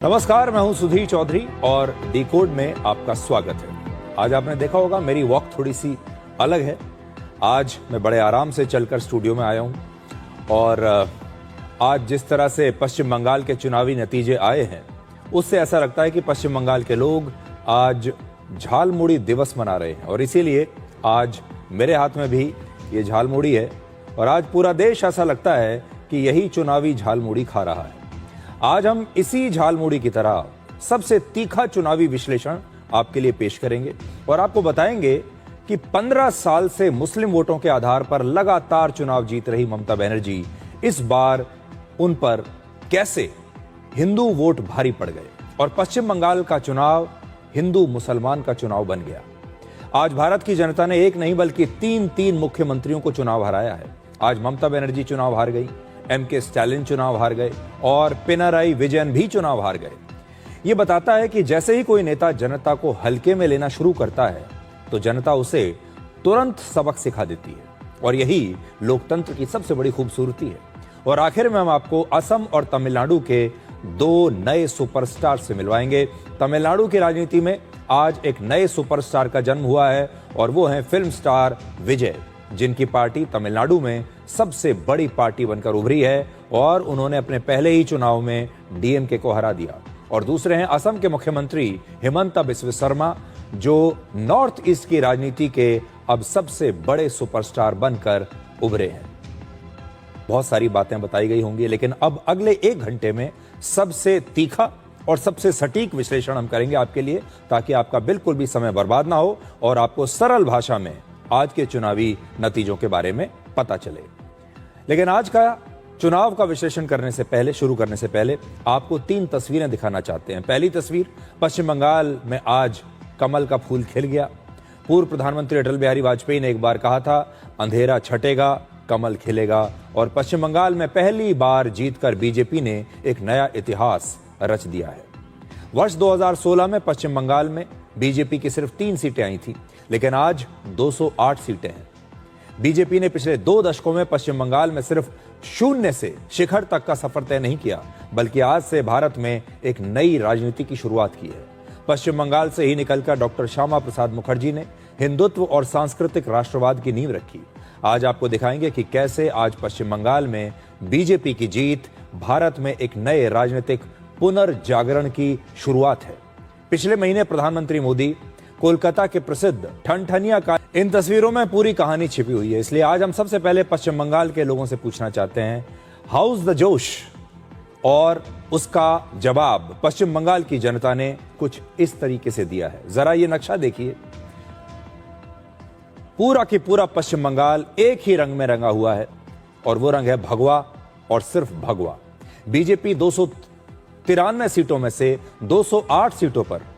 नमस्कार, मैं हूं सुधीर चौधरी और डिकोड में आपका स्वागत है। आज आपने देखा होगा मेरी वॉक थोड़ी सी अलग है। आज मैं बड़े आराम से चलकर स्टूडियो में आया हूं और आज जिस तरह से पश्चिम बंगाल के चुनावी नतीजे आए हैं उससे ऐसा लगता है कि पश्चिम बंगाल के लोग आज झालमुड़ी दिवस मना रहे हैं और इसीलिए आज मेरे हाथ में भी ये झालमुड़ी है और आज पूरा देश ऐसा लगता है कि यही चुनावी झालमुड़ी खा रहा है। आज हम इसी झालमुड़ी की तरह सबसे तीखा चुनावी विश्लेषण आपके लिए पेश करेंगे और आपको बताएंगे कि 15 साल से मुस्लिम वोटों के आधार पर लगातार चुनाव जीत रही ममता बनर्जी इस बार उन पर कैसे हिंदू वोट भारी पड़ गए और पश्चिम बंगाल का चुनाव हिंदू मुसलमान का चुनाव बन गया। आज भारत की जनता ने एक नहीं बल्कि तीन मुख्यमंत्रियों को चुनाव हराया है। आज ममता बनर्जी चुनाव हार गई, एम.के. स्टालिन चुनाव हार गए और पिनाराई विजयन भी चुनाव हार गए। यह बताता है कि जैसे ही कोई नेता जनता को हल्के में लेना शुरू करता है तो जनता उसे तुरंत सबक सिखा देती है और यही लोकतंत्र की सबसे बड़ी खूबसूरती है। और आखिर में हम आपको असम और तमिलनाडु के दो नए सुपरस्टार से मिलवाएंगे। तमिलनाडु की राजनीति में आज एक नए सुपरस्टार का जन्म हुआ है और वो है फिल्म स्टार विजय, जिनकी पार्टी तमिलनाडु में सबसे बड़ी पार्टी बनकर उभरी है और उन्होंने अपने पहले ही चुनाव में डीएमके को हरा दिया। और दूसरे हैं असम के मुख्यमंत्री हिमंता बिस्वा शर्मा, जो नॉर्थ ईस्ट की राजनीति के अब सबसे बड़े सुपरस्टार बनकर उभरे हैं। बहुत सारी बातें बताई गई होंगी, लेकिन अब अगले एक घंटे में सबसे तीखा और सबसे सटीक विश्लेषण हम करेंगे आपके लिए, ताकि आपका बिल्कुल भी समय बर्बाद ना हो और आपको सरल भाषा में आज के चुनावी नतीजों के बारे में पता चले। लेकिन आज का चुनाव का विश्लेषण शुरू करने से पहले आपको तीन तस्वीरें दिखाना चाहते हैं। पहली तस्वीर, पश्चिम बंगाल में आज कमल का फूल खिल गया। पूर्व प्रधानमंत्री अटल बिहारी वाजपेयी ने एक बार कहा था, अंधेरा छटेगा कमल खिलेगा, और पश्चिम बंगाल में पहली बार जीतकर बीजेपी ने एक नया इतिहास रच दिया है। वर्ष 2016 में पश्चिम बंगाल में बीजेपी की सिर्फ 3 सीटें आई थी, लेकिन आज 208 सीटें हैं। बीजेपी ने पिछले 2 दशकों में पश्चिम बंगाल में सिर्फ शून्य से शिखर तक का सफर तय नहीं किया, बल्कि आज से भारत में एक नई राजनीति की शुरुआत की है। पश्चिम बंगाल से ही निकलकर डॉक्टर श्यामा प्रसाद मुखर्जी ने हिंदुत्व और सांस्कृतिक राष्ट्रवाद की नींव रखी। आज आपको दिखाएंगे कि कैसे आज पश्चिम बंगाल में बीजेपी की जीत भारत में एक नए राजनीतिक पुनर्जागरण की शुरुआत है। पिछले महीने प्रधानमंत्री मोदी कोलकाता के प्रसिद्ध ठनठनिया का इन तस्वीरों में पूरी कहानी छिपी हुई है। इसलिए आज हम सबसे पहले पश्चिम बंगाल के लोगों से पूछना चाहते हैं, हाउस द जोश, और उसका जवाब पश्चिम बंगाल की जनता ने कुछ इस तरीके से दिया है। जरा ये नक्शा देखिए, पूरा की पूरा पश्चिम बंगाल एक ही रंग में रंगा हुआ है और वो रंग है भगवा और सिर्फ भगवा। बीजेपी 293 सीटों में से 208 सीटों पर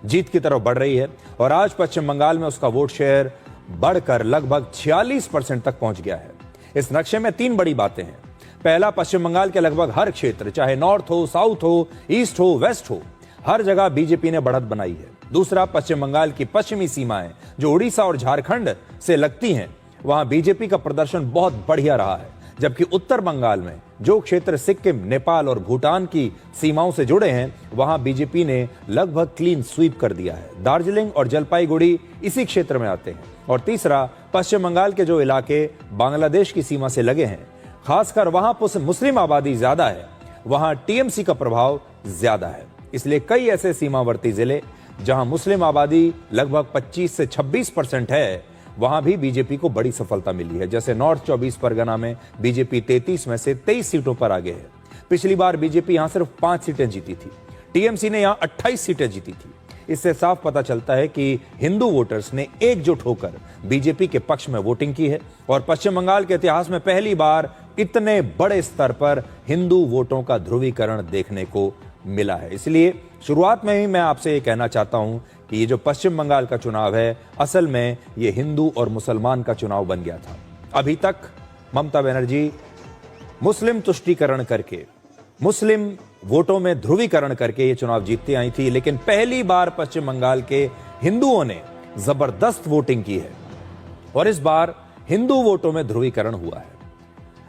जीत की तरफ बढ़ रही है और आज पश्चिम बंगाल में उसका वोट शेयर बढ़कर लगभग 46% तक पहुंच गया है। इस नक्शे में 3 बड़ी बातें हैं। पहला, पश्चिम बंगाल के लगभग हर क्षेत्र, चाहे नॉर्थ हो, साउथ हो, ईस्ट हो, वेस्ट हो, हर जगह बीजेपी ने बढ़त बनाई है। दूसरा, पश्चिम बंगाल की पश्चिमी सीमाएं जो उड़ीसा और झारखंड से लगती हैं, वहां बीजेपी का प्रदर्शन बहुत बढ़िया रहा है, जबकि उत्तर बंगाल में जो क्षेत्र सिक्किम, नेपाल और भूटान की सीमाओं से जुड़े हैं, वहां बीजेपी ने लगभग क्लीन स्वीप कर दिया है। दार्जिलिंग और जलपाईगुड़ी इसी क्षेत्र में आते हैं। और तीसरा, पश्चिम बंगाल के जो इलाके बांग्लादेश की सीमा से लगे हैं, खासकर वहां मुस्लिम आबादी ज्यादा है, वहां टीएमसी का प्रभाव ज्यादा है। इसलिए कई ऐसे सीमावर्ती जिले जहां मुस्लिम आबादी लगभग 25 से 26% है, वहां भी बीजेपी को बड़ी सफलता मिली है। जैसे नॉर्थ 24 परगना में बीजेपी 33 में से 23 सीटों पर आगे है। पिछली बार बीजेपी यहां सिर्फ 5 सीटें जीती थी, टीएमसी ने यहां 28 सीटें जीती थी। इससे साफ पता चलता है कि हिंदू वोटर्स ने एकजुट होकर बीजेपी के पक्ष में वोटिंग की है और पश्चिम बंगाल के इतिहास में पहली बार इतने बड़े स्तर पर हिंदू वोटों का ध्रुवीकरण देखने को मिला है। इसलिए शुरुआत में ही मैं आपसे ये कहना चाहता हूं कि ये जो पश्चिम बंगाल का चुनाव है, असल में ये हिंदू और मुसलमान का चुनाव बन गया था। अभी तक ममता बनर्जी मुस्लिम तुष्टीकरण करके, मुस्लिम वोटों में ध्रुवीकरण करके ये चुनाव जीतती आई थी, लेकिन पहली बार पश्चिम बंगाल के हिंदुओं ने जबरदस्त वोटिंग की है और इस बार हिंदू वोटों में ध्रुवीकरण हुआ है।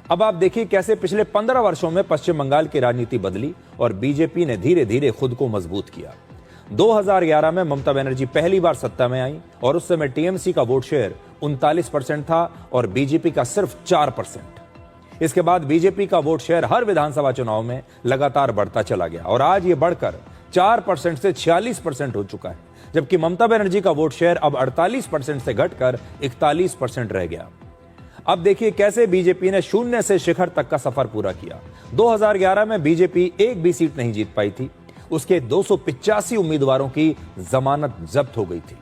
अब आप देखिए कैसे पिछले 15 वर्षों में पश्चिम बंगाल की राजनीति बदली और बीजेपी ने धीरे धीरे खुद को मजबूत किया। 2011 में ममता बनर्जी पहली बार सत्ता में आई और उस समय टीएमसी का वोट शेयर 39% था और बीजेपी का सिर्फ 4%। इसके बाद बीजेपी का वोट शेयर हर विधानसभा चुनाव में लगातार बढ़ता चला गया और आज ये बढ़कर 4% से 46% हो चुका है, जबकि ममता बनर्जी का वोट शेयर अब 48% से घटकर 41% रह गया। अब देखिए कैसे बीजेपी ने शून्य से शिखर तक का सफर पूरा किया। 2011 में बीजेपी एक भी सीट नहीं जीत पाई थी, उसके 285 उम्मीदवारों की जमानत जब्त हो गई थी।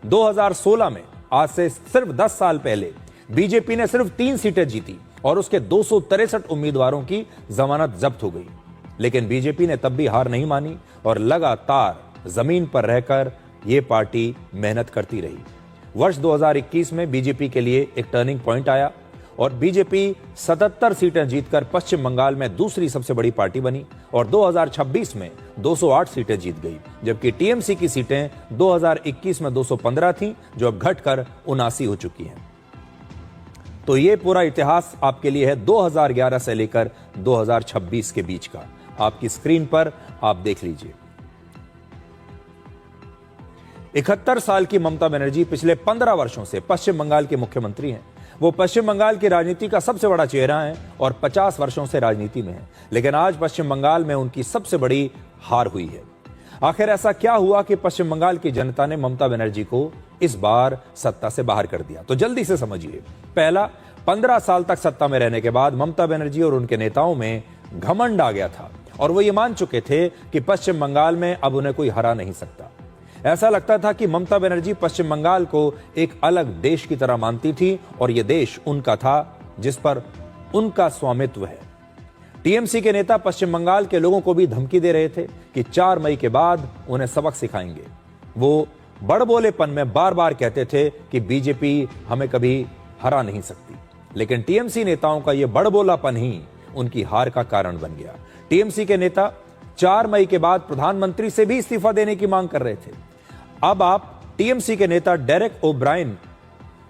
2016 में, आज से सिर्फ 10 साल पहले, बीजेपी ने सिर्फ 3 सीटें जीती और उसके 263 उम्मीदवारों की जमानत जब्त हो गई। लेकिन बीजेपी ने तब भी हार नहीं मानी और लगातार जमीन पर रहकर यह पार्टी मेहनत करती रही। वर्ष 2021 में बीजेपी के लिए एक टर्निंग पॉइंट आया और बीजेपी 77 सीटें जीतकर पश्चिम बंगाल में दूसरी सबसे बड़ी पार्टी बनी और 2026 में 208 सीटें जीत गई, जबकि टीएमसी की सीटें 2021 में 215 थीं, जो अब घटकर 79 हो चुकी हैं। तो ये पूरा इतिहास आपके लिए है 2011 से लेकर 2026 के बीच का। आपकी स्क्रीन पर आप देख लीजिए। 71 साल की ममता बनर्जी पिछले 15 वर्षों से पश्चिम बंगाल के मुख्यमंत्री हैं। वो पश्चिम बंगाल की राजनीति का सबसे बड़ा चेहरा है और 50 वर्षों से राजनीति में है, लेकिन आज पश्चिम बंगाल में उनकी सबसे बड़ी हार हुई है। आखिर ऐसा क्या हुआ कि पश्चिम बंगाल की जनता ने ममता बनर्जी को इस बार सत्ता से बाहर कर दिया? तो जल्दी से समझिए। पहला, 15 साल तक सत्ता में रहने के बाद ममता बनर्जी और उनके नेताओं में घमंड आ गया था और वो ये मान चुके थे कि पश्चिम बंगाल में अब उन्हें कोई हरा नहीं सकता। ऐसा लगता था कि ममता बनर्जी पश्चिम बंगाल को एक अलग देश की तरह मानती थी और यह देश उनका था, जिस पर उनका स्वामित्व है। टीएमसी के नेता पश्चिम बंगाल के लोगों को भी धमकी दे रहे थे कि 4 मई के बाद उन्हें सबक सिखाएंगे। वो बड़बोलेपन में बार बार कहते थे कि बीजेपी हमें कभी हरा नहीं सकती, लेकिन टीएमसी नेताओं का यह बड़बोलापन ही उनकी हार का कारण बन गया। टीएमसी के नेता 4 मई के बाद प्रधानमंत्री से भी इस्तीफा देने की मांग कर रहे थे। अब आप टीएमसी के नेता डेरेक ओब्रायन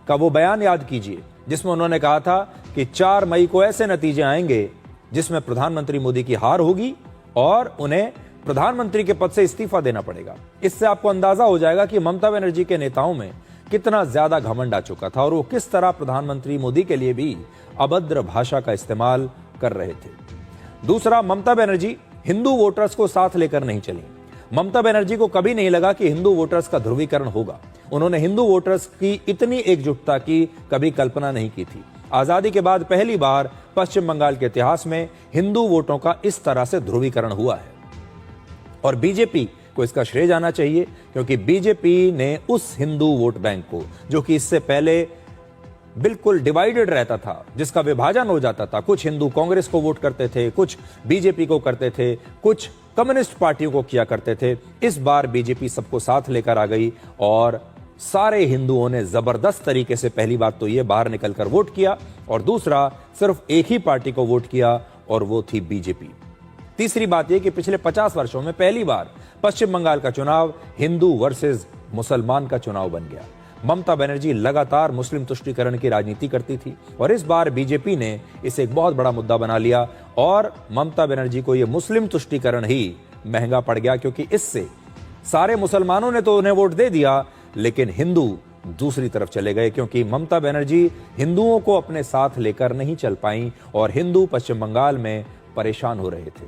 का वो बयान याद कीजिए जिसमें उन्होंने कहा था कि 4 मई को ऐसे नतीजे आएंगे जिसमें प्रधानमंत्री मोदी की हार होगी और उन्हें प्रधानमंत्री के पद से इस्तीफा देना पड़ेगा। इससे आपको अंदाजा हो जाएगा कि ममता बनर्जी के नेताओं में कितना ज्यादा घमंड आ चुका था और वो किस तरह प्रधानमंत्री मोदी के लिए भी अभद्र भाषा का इस्तेमाल कर रहे थे। दूसरा, ममता बनर्जी हिंदू वोटर्स को साथ लेकर नहीं चली। ममता बनर्जी को कभी नहीं लगा कि हिंदू वोटर्स का ध्रुवीकरण होगा। उन्होंने हिंदू वोटर्स की इतनी एकजुटता की कभी कल्पना नहीं की थी। आजादी के बाद पहली बार पश्चिम बंगाल के इतिहास में हिंदू वोटों का इस तरह से ध्रुवीकरण हुआ है और बीजेपी को इसका श्रेय जाना चाहिए, क्योंकि बीजेपी ने उस हिंदू वोट बैंक को, जो कि इससे पहले बिल्कुल डिवाइडेड रहता था, जिसका विभाजन हो जाता था, कुछ हिंदू कांग्रेस को वोट करते थे, कुछ बीजेपी को करते थे, कुछ कम्युनिस्ट पार्टियों को किया करते थे, इस बार बीजेपी सबको साथ लेकर आ गई और सारे हिंदुओं ने जबरदस्त तरीके से पहली बात तो ये बाहर निकलकर वोट किया और दूसरा सिर्फ एक ही पार्टी को वोट किया और वो थी बीजेपी। तीसरी बात यह कि पिछले 50 वर्षों में पहली बार पश्चिम बंगाल का चुनाव हिंदू वर्सेस मुसलमान का चुनाव बन गया। ममता बनर्जी लगातार मुस्लिम तुष्टीकरण की राजनीति करती थी और इस बार बीजेपी ने इसे एक बहुत बड़ा मुद्दा बना लिया और ममता बनर्जी को यह मुस्लिम तुष्टीकरण ही महंगा पड़ गया, क्योंकि इससे सारे मुसलमानों ने तो उन्हें वोट दे दिया लेकिन हिंदू दूसरी तरफ चले गए, क्योंकि ममता बनर्जी हिंदुओं को अपने साथ लेकर नहीं चल पाई और हिंदू पश्चिम बंगाल में परेशान हो रहे थे।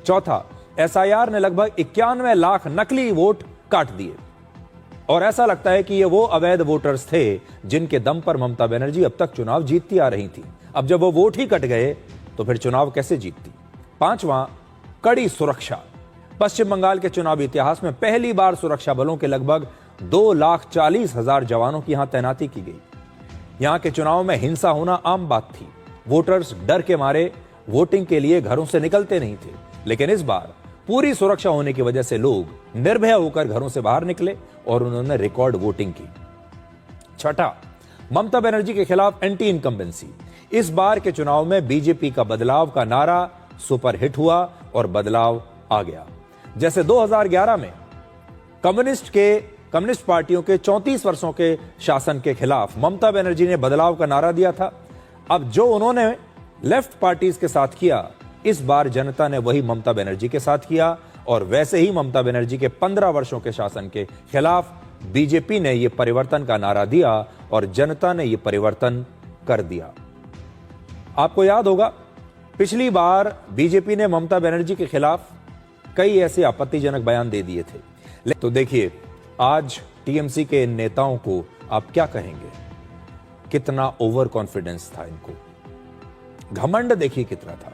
चौथा, एसआईआर ने लगभग 91 लाख नकली वोट काट दिए और ऐसा लगता है कि ये वो अवैध वोटर्स थे जिनके दम पर ममता बनर्जी अब तक चुनाव जीतती आ रही थी। अब जब वो वोट ही कट गए तो फिर चुनाव कैसे जीतती? पांचवां, कड़ी सुरक्षा। पश्चिम बंगाल के चुनावी इतिहास में पहली बार सुरक्षा बलों के लगभग 2,40,000 जवानों की यहां तैनाती की गई। यहां के चुनाव में हिंसा होना आम बात थी। वोटर्स डर के मारे वोटिंग के लिए घरों से निकलते नहीं थे, लेकिन इस बार पूरी सुरक्षा होने की वजह से लोग निर्भय होकर घरों से बाहर निकले और उन्होंने रिकॉर्ड वोटिंग की। छठा, ममता बनर्जी के खिलाफ एंटी इनकम्बेंसी। इस बार के चुनाव में बीजेपी का बदलाव का नारा सुपरहिट हुआ और बदलाव आ गया। जैसे 2011 में कम्युनिस्ट पार्टियों के 34 वर्षों के शासन के खिलाफ ममता बनर्जी ने बदलाव का नारा दिया था, अब जो उन्होंने लेफ्ट पार्टीज के साथ किया, इस बार जनता ने वही ममता बनर्जी के साथ किया और वैसे ही ममता बनर्जी के 15 वर्षों के शासन के खिलाफ बीजेपी ने यह परिवर्तन का नारा दिया और जनता ने यह परिवर्तन कर दिया। आपको याद होगा पिछली बार बीजेपी ने ममता बनर्जी के खिलाफ कई ऐसे आपत्तिजनक बयान दे दिए थे। तो देखिए आज टीएमसी के इन नेताओं को आप क्या कहेंगे? कितना ओवर कॉन्फिडेंस था इनको, घमंड देखिए कितना था।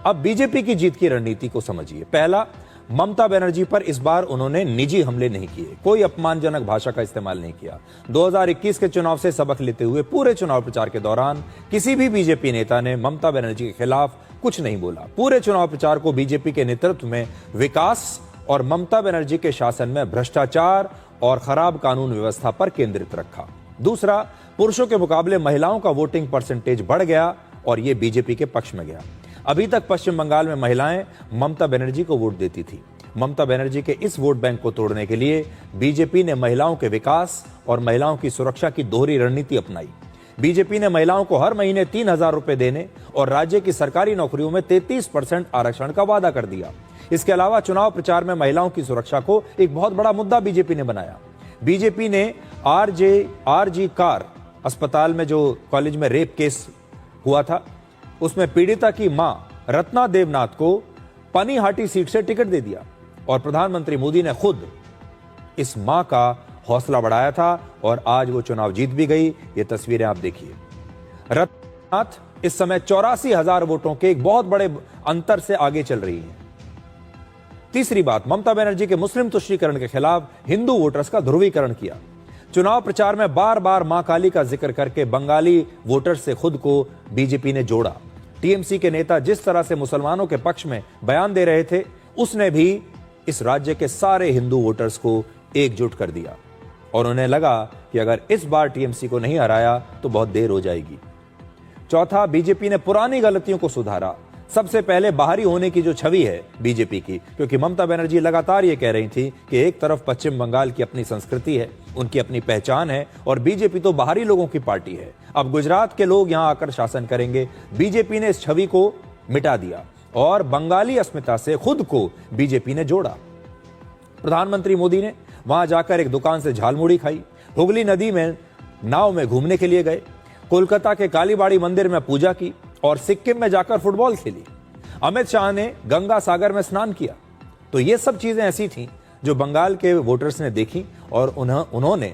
अब बीजेपी की जीत की रणनीति को समझिए। पहला, ममता बनर्जी पर इस बार उन्होंने निजी हमले नहीं किए, कोई अपमानजनक भाषा का इस्तेमाल नहीं किया। 2021 के चुनाव से सबक लेते हुए पूरे चुनाव प्रचार के दौरान किसी भी बीजेपी नेता ने ममता बनर्जी के खिलाफ कुछ नहीं बोला। पूरे चुनाव प्रचार को बीजेपी के नेतृत्व में विकास और ममता बनर्जी के शासन में भ्रष्टाचार और खराब कानून व्यवस्था पर केंद्रित रखा। दूसरा, पुरुषों के मुकाबले महिलाओं का वोटिंग परसेंटेज बढ़ गया और यह बीजेपी के पक्ष में गया। अभी तक पश्चिम बंगाल में महिलाएं ममता बनर्जी को वोट देती थी। ममता बनर्जी के इस वोट बैंक को तोड़ने के लिए बीजेपी ने महिलाओं के विकास और महिलाओं की सुरक्षा की दोहरी रणनीति अपनाई। बीजेपी ने महिलाओं को हर महीने 3,000 रुपए देने और राज्य की सरकारी नौकरियों में 33% आरक्षण का वादा कर दिया। इसके अलावा चुनाव प्रचार में महिलाओं की सुरक्षा को एक बहुत बड़ा मुद्दा बीजेपी ने बनाया। बीजेपी ने आरजी कार अस्पताल में जो कॉलेज में रेप केस हुआ था, उसमें पीड़िता की मां रत्ना देवनाथ को पनीहाटी सीट से टिकट दे दिया और प्रधानमंत्री मोदी ने खुद इस मां का हौसला बढ़ाया था और आज वो चुनाव जीत भी गई। ये तस्वीरें आप देखिए। रत्ना देवनाथ इस समय 84,000 वोटों के एक बहुत बड़े अंतर से आगे चल रही है। तीसरी बात, ममता बनर्जी के मुस्लिम तुष्टीकरण के खिलाफ हिंदू वोटर्स का ध्रुवीकरण किया। चुनाव प्रचार में बार बार मां काली का जिक्र करके बंगाली वोटर्स से खुद को बीजेपी ने जोड़ा। टीएमसी के नेता जिस तरह से मुसलमानों के पक्ष में बयान दे रहे थे, उसने भी इस राज्य के सारे हिंदू वोटर्स को एकजुट कर दिया और उन्हें लगा कि अगर इस बार टीएमसी को नहीं हराया तो बहुत देर हो जाएगी। चौथा, बीजेपी ने पुरानी गलतियों को सुधारा। सबसे पहले बाहरी होने की जो छवि है बीजेपी की, क्योंकि ममता बनर्जी लगातार ये कह रही थी कि एक तरफ पश्चिम बंगाल की अपनी संस्कृति है, उनकी अपनी पहचान है और बीजेपी तो बाहरी लोगों की पार्टी है, अब गुजरात के लोग यहां आकर शासन करेंगे। बीजेपी ने इस छवि को मिटा दिया और बंगाली अस्मिता से खुद को बीजेपी ने जोड़ा। प्रधानमंत्री मोदी ने वहां जाकर एक दुकान से झालमुड़ी खाई, हुगली नदी में नाव में घूमने के लिए गए, कोलकाता के कालीबाड़ी मंदिर में पूजा की और सिक्किम में जाकर फुटबॉल खेली। अमित शाह ने गंगा सागर में स्नान किया। तो ये सब चीजें ऐसी थीं जो बंगाल के वोटर्स ने देखी और उन्होंने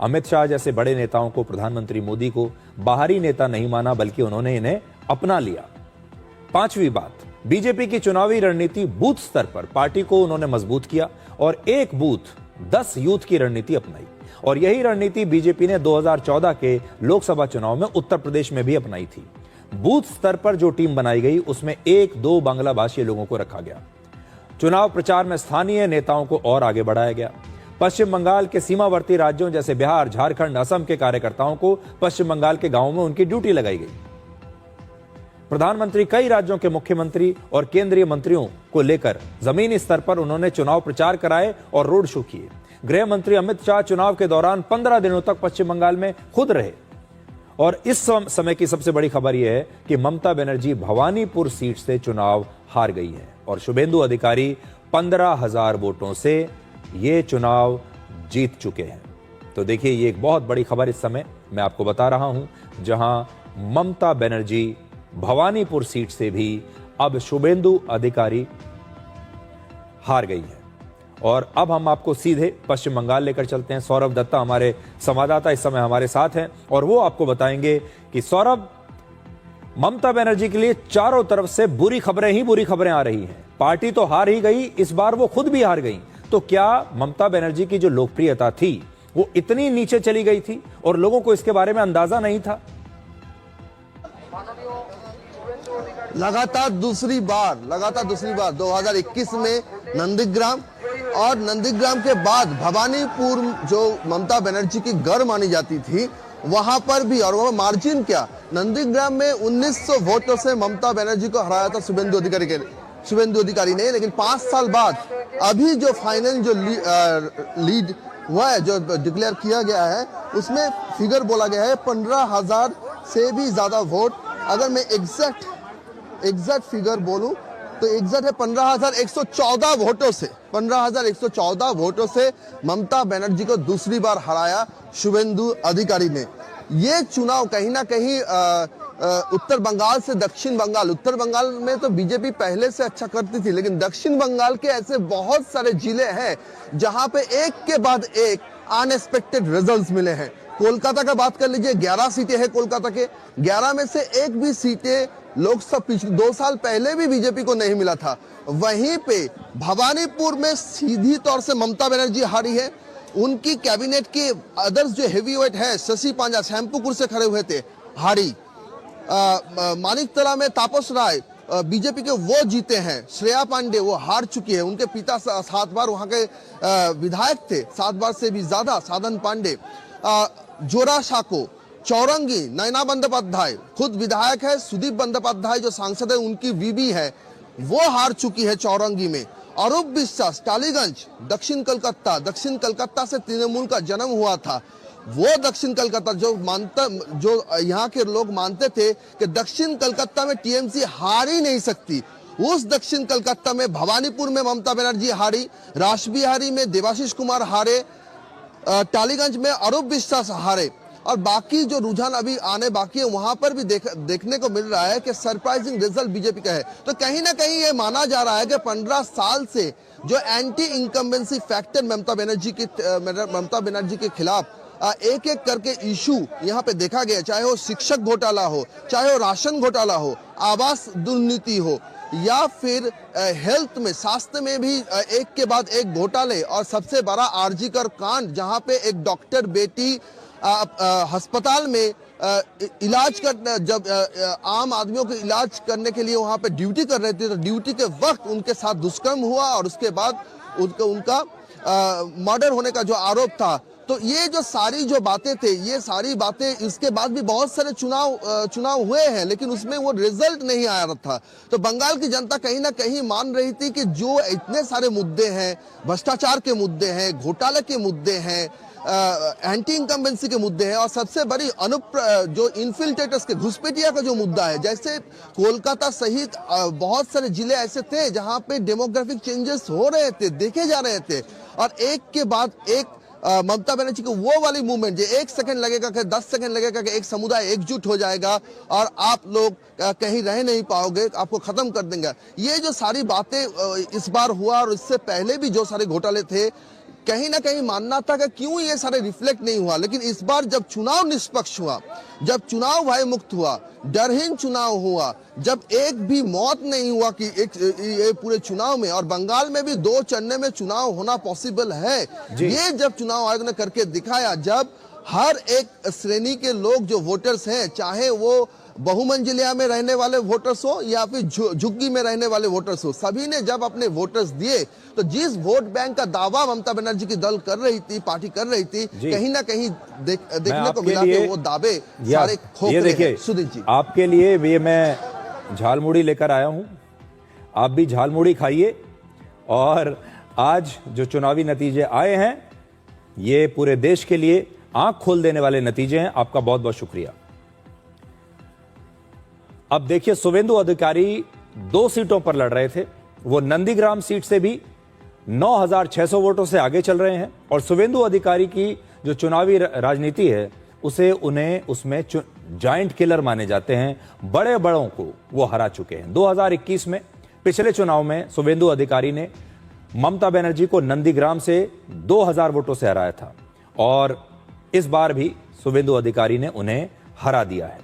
अमित शाह जैसे बड़े नेताओं को, प्रधानमंत्री मोदी को बाहरी नेता नहीं माना, बल्कि उन्होंने इन्हें अपना लिया। पांचवी बात, बीजेपी की चुनावी रणनीति बूथ स्तर पर पार्टी को उन्होंने मजबूत किया और एक बूथ 10 यूथ की रणनीति अपनाई और यही रणनीति बीजेपी ने 2014 के लोकसभा चुनाव में उत्तर प्रदेश में भी अपनाई थी। बूथ स्तर पर जो टीम बनाई गई उसमें 1-2 बांग्ला भाषी लोगों को रखा गया। चुनाव प्रचार में स्थानीय नेताओं को और आगे बढ़ाया गया। पश्चिम बंगाल के सीमावर्ती राज्यों जैसे बिहार, झारखंड, असम के कार्यकर्ताओं को पश्चिम बंगाल के गांवों में उनकी ड्यूटी लगाई गई। प्रधानमंत्री कई राज्यों के मुख्यमंत्री और केंद्रीय मंत्रियों को लेकर जमीनी स्तर पर उन्होंने चुनाव प्रचार कराए और रोड शो किए। गृह मंत्री अमित शाह चुनाव के दौरान 15 दिनों तक पश्चिम बंगाल में खुद रहे और इस समय की सबसे बड़ी खबर यह है कि ममता बनर्जी भवानीपुर सीट से चुनाव हार गई है और शुभेंदु अधिकारी 15,000 वोटों से ये चुनाव जीत चुके हैं। तो देखिए, ये एक बहुत बड़ी खबर इस समय मैं आपको बता रहा हूं, जहां ममता बनर्जी भवानीपुर सीट से भी अब शुभेंदु अधिकारी हार गई है। और अब हम आपको सीधे पश्चिम बंगाल लेकर चलते हैं। सौरभ दत्ता हमारे संवाददाता इस समय हमारे साथ हैं और वो आपको बताएंगे कि सौरभ, ममता बनर्जी के लिए चारों तरफ से बुरी खबरें ही बुरी खबरें आ रही हैं। पार्टी तो हार ही गई, इस बार वो खुद भी हार गई। तो क्या ममता बनर्जी की जो लोकप्रियता थी वो इतनी नीचे चली गई थी और लोगों को इसके बारे में अंदाजा नहीं था? लगातार दूसरी बार 2021 में नंदीग्राम और नंदीग्राम के बाद भवानीपुर जो ममता बनर्जी की गढ़ मानी जाती थी, वहां पर भी, और वो मार्जिन क्या, नंदीग्राम में 1900 वोटों से ममता बनर्जी को हराया था शुभेंदु अधिकारी ने। लेकिन 5 साल बाद अभी जो फाइनल जो लीड हुआ है, जो डिक्लेयर किया गया है, उसमें फिगर बोला गया है 15,000 से भी ज्यादा वोट अगर मैं एग्जैक्ट फिगर बोलूं तो एग्जैक्ट है 15,114 वोटों से 15,114 वोटों से ममता बनर्जी को दूसरी बार हराया शुभेंदु अधिकारी ने। ये चुनाव कहीं ना कहीं उत्तर बंगाल से दक्षिण बंगाल, उत्तर बंगाल में तो बीजेपी पहले से अच्छा करती थी, लेकिन दक्षिण बंगाल के ऐसे बहुत सारे जिले हैं जहां पे एक के बाद एक अनएक्सपेक्टेड रिजल्ट्स मिले हैं। कोलकाता का बात कर लीजिए, 11 सीटें हैं कोलकाता के, 11 में से एक भी सीटें लोकसभा पिछले 2 साल पहले भी बीजेपी को नहीं मिला था। वहीं पे भवानीपुर में सीधी तौर से ममता बनर्जी हारी है। उनकी कैबिनेट के अदर्स जो हेवीवेट है, शशि पांजा शैम्पूपुर से खड़े हुए थे, हारी। मानिकतला में तापस राय बीजेपी के वो जीते हैं। श्रेया पांडे वो हार चुकी है, उनके पिता 7 बार वहां के विधायक थे, 7 बार से भी ज्यादा, साधन पांडे। जोरा शाको, चौरंगी, नैना बंदोपाध्याय खुद विधायक है, सुदीप बंदोपाध्याय जो सांसद है उनकी बीबी है, वो हार चुकी है चौरंगी में। अरूप विश्वास टालीगंज, दक्षिण कलकत्ता से तृणमूल का जन्म हुआ था, वो दक्षिण कलकत्ता जो यहाँ के लोग मानते थे कि दक्षिण कलकत्ता में टीएमसी हार ही नहीं सकती, उस दक्षिण कलकत्ता में भवानीपुर में ममता बनर्जी हारी, रासबिहारी में देवाशीष कुमार हारे, टालीगंज में अरूप विश्वास हारे। और बाकी जो रुझान अभी आने बाकी है वहां पर भी देखने को मिल रहा है कि सरप्राइजिंग रिजल्ट बीजेपी का है। तो कहीं ना कहीं ये माना जा रहा है कि 15 साल से जो anti incumbency factor Mamata Banerjee के खिलाफ एक एक करके इशू यहाँ पे देखा गया, चाहे वो शिक्षक घोटाला हो, चाहे वो राशन घोटाला हो, आवास दुर्नीति हो, या फिर हेल्थ में, स्वास्थ्य में भी एक के बाद एक घोटाले, और सबसे बड़ा आरजीकर कांड जहां पे एक डॉक्टर बेटी अस्पताल में इलाज कर, जब आम आदमियों के इलाज करने के लिए वहां पे ड्यूटी कर रहे थे, तो ड्यूटी के वक्त उनके साथ दुष्कर्म हुआ और उसके बाद उनका मर्डर होने का जो आरोप था। तो ये जो सारी जो बातें थे, ये सारी बातें, इसके बाद भी बहुत सारे चुनाव हुए हैं, लेकिन उसमें वो रिजल्ट नहीं आया रहा था। तो बंगाल की जनता कहीं ना कहीं मान रही थी कि जो इतने सारे मुद्दे हैं, भ्रष्टाचार के मुद्दे हैं, घोटाले के मुद्दे हैं, एंटी इनकम्बेंसी के मुद्दे हैं, और सबसे बड़ी जो इन्फिल्ट्रेटर्स के घुसपैठिया का जो मुद्दा है, जैसे कोलकाता सहित बहुत सारे जिले ऐसे थे जहां पे डेमोग्राफिक चेंजेस हो रहे थे, देखे जा रहे थे, और एक के बाद एक ममता बनर्जी को वो वाली मूवमेंट जो 1 सेकंड लगेगा कि 10 सेकंड लगेगा कि एक समुदाय एकजुट हो जाएगा और आप लोग कहीं रह नहीं पाओगे, आपको खत्म कर देंगे, ये जो सारी बातें इस बार हुआ, और इससे पहले भी जो सारे घोटाले थे, कहीं ना कहीं मानना था कि क्यों ये सारे रिफ्लेक्ट नहीं हुआ। लेकिन इस बार जब चुनाव निष्पक्ष हुआ, जब चुनाव भय मुक्त हुआ, डरहीन चुनाव हुआ, जब एक भी मौत नहीं हुआ कि ये पूरे चुनाव में, और बंगाल में भी 2 चरणों में चुनाव होना पॉसिबल है, ये जब चुनाव आयोग ने करके दिखाया, जब हर एक श्रेणी के लोग जो वोटर्स हैं, चाहे वो बहुमंजिलिया में रहने वाले वोटर्स हो या फिर झुग्गी में रहने वाले वोटर्स हो, सभी ने जब अपने वोटर्स दिए, तो जिस वोट बैंक का दावा ममता बनर्जी की दल कर रही थी, पार्टी कर रही थी, कहीं ना कहीं देखने को मिला कि वो दावे सारे खोखले हैं। सुदीप जी, आपके लिए ये मैं झालमुड़ी लेकर आया हूं, आप भी झालमुड़ी खाइए। और आज जो चुनावी नतीजे आए हैं, ये पूरे देश के लिए आंख खोल देने वाले नतीजे हैं। आपका बहुत बहुत शुक्रिया। अब देखिए, शुभेंदु अधिकारी 2 सीटों पर लड़ रहे थे, वो नंदीग्राम सीट से भी 9,600 वोटों से आगे चल रहे हैं, और शुभेंदु अधिकारी की जो चुनावी राजनीति है, उन्हें उसमें जायंट किलर माने जाते हैं, बड़े बड़ों को वो हरा चुके हैं। 2021 में पिछले चुनाव में शुभेंदु अधिकारी ने ममता बनर्जी को नंदीग्राम से 2,000 वोटों से हराया था, और इस बार भी शुभेंदु अधिकारी ने उन्हें हरा दिया है।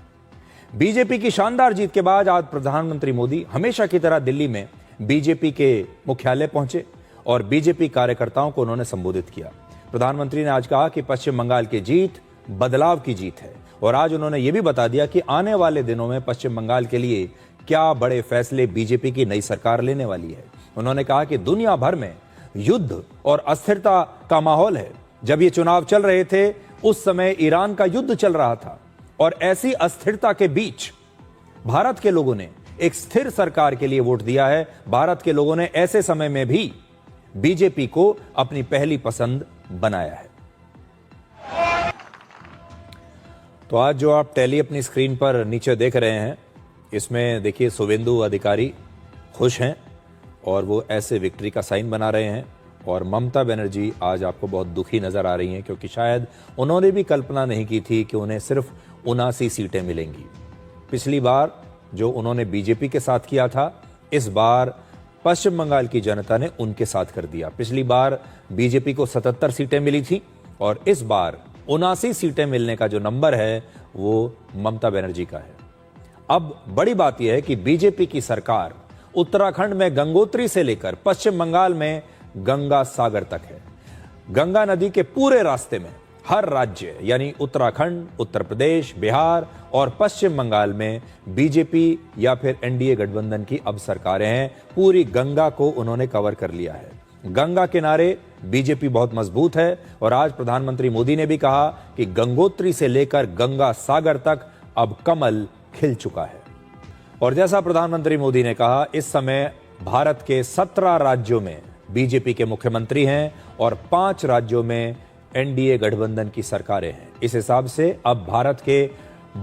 बीजेपी की शानदार जीत के बाद आज प्रधानमंत्री मोदी हमेशा की तरह दिल्ली में बीजेपी के मुख्यालय पहुंचे और बीजेपी कार्यकर्ताओं को उन्होंने संबोधित किया। प्रधानमंत्री ने आज कहा कि पश्चिम बंगाल की जीत बदलाव की जीत है, और आज उन्होंने यह भी बता दिया कि आने वाले दिनों में पश्चिम बंगाल के लिए क्या बड़े फैसले बीजेपी की नई सरकार लेने वाली है। उन्होंने कहा कि दुनिया भर में युद्ध और अस्थिरता का माहौल है। जब ये चुनाव चल रहे थे, उस समय ईरान का युद्ध चल रहा था, और ऐसी अस्थिरता के बीच भारत के लोगों ने एक स्थिर सरकार के लिए वोट दिया है। भारत के लोगों ने ऐसे समय में भी बीजेपी को अपनी पहली पसंद बनाया है। तो आज जो आप टैली अपनी स्क्रीन पर नीचे देख रहे हैं, इसमें देखिए शुभेंदु अधिकारी खुश हैं और वो ऐसे विक्ट्री का साइन बना रहे हैं, और ममता बनर्जी आज आपको बहुत दुखी नजर आ रही हैं, क्योंकि शायद उन्होंने भी कल्पना नहीं की थी कि उन्हें सिर्फ 79 सीटें मिलेंगी। पिछली बार जो उन्होंने बीजेपी के साथ किया था, इस बार पश्चिम बंगाल की जनता ने उनके साथ कर दिया। पिछली बार बीजेपी को 77 सीटें मिली थी और इस बार 79 सीटें मिलने का जो नंबर है वो ममता बनर्जी का है। अब बड़ी बात यह है कि बीजेपी की सरकार उत्तराखंड में गंगोत्री से लेकर पश्चिम बंगाल में गंगा सागर तक है। गंगा नदी के पूरे रास्ते में हर राज्य यानी उत्तराखंड, उत्तर प्रदेश, बिहार और पश्चिम बंगाल में बीजेपी या फिर एनडीए गठबंधन की अब सरकारें हैं। पूरी गंगा को उन्होंने कवर कर लिया है। गंगा किनारे बीजेपी बहुत मजबूत है और आज प्रधानमंत्री मोदी ने भी कहा कि गंगोत्री से लेकर गंगा सागर तक अब कमल खिल चुका है। और जैसा प्रधानमंत्री मोदी ने कहा, इस समय भारत के 17 राज्यों में बीजेपी के मुख्यमंत्री हैं और 5 राज्यों में एनडीए गठबंधन की सरकारें हैं। इस हिसाब से अब भारत के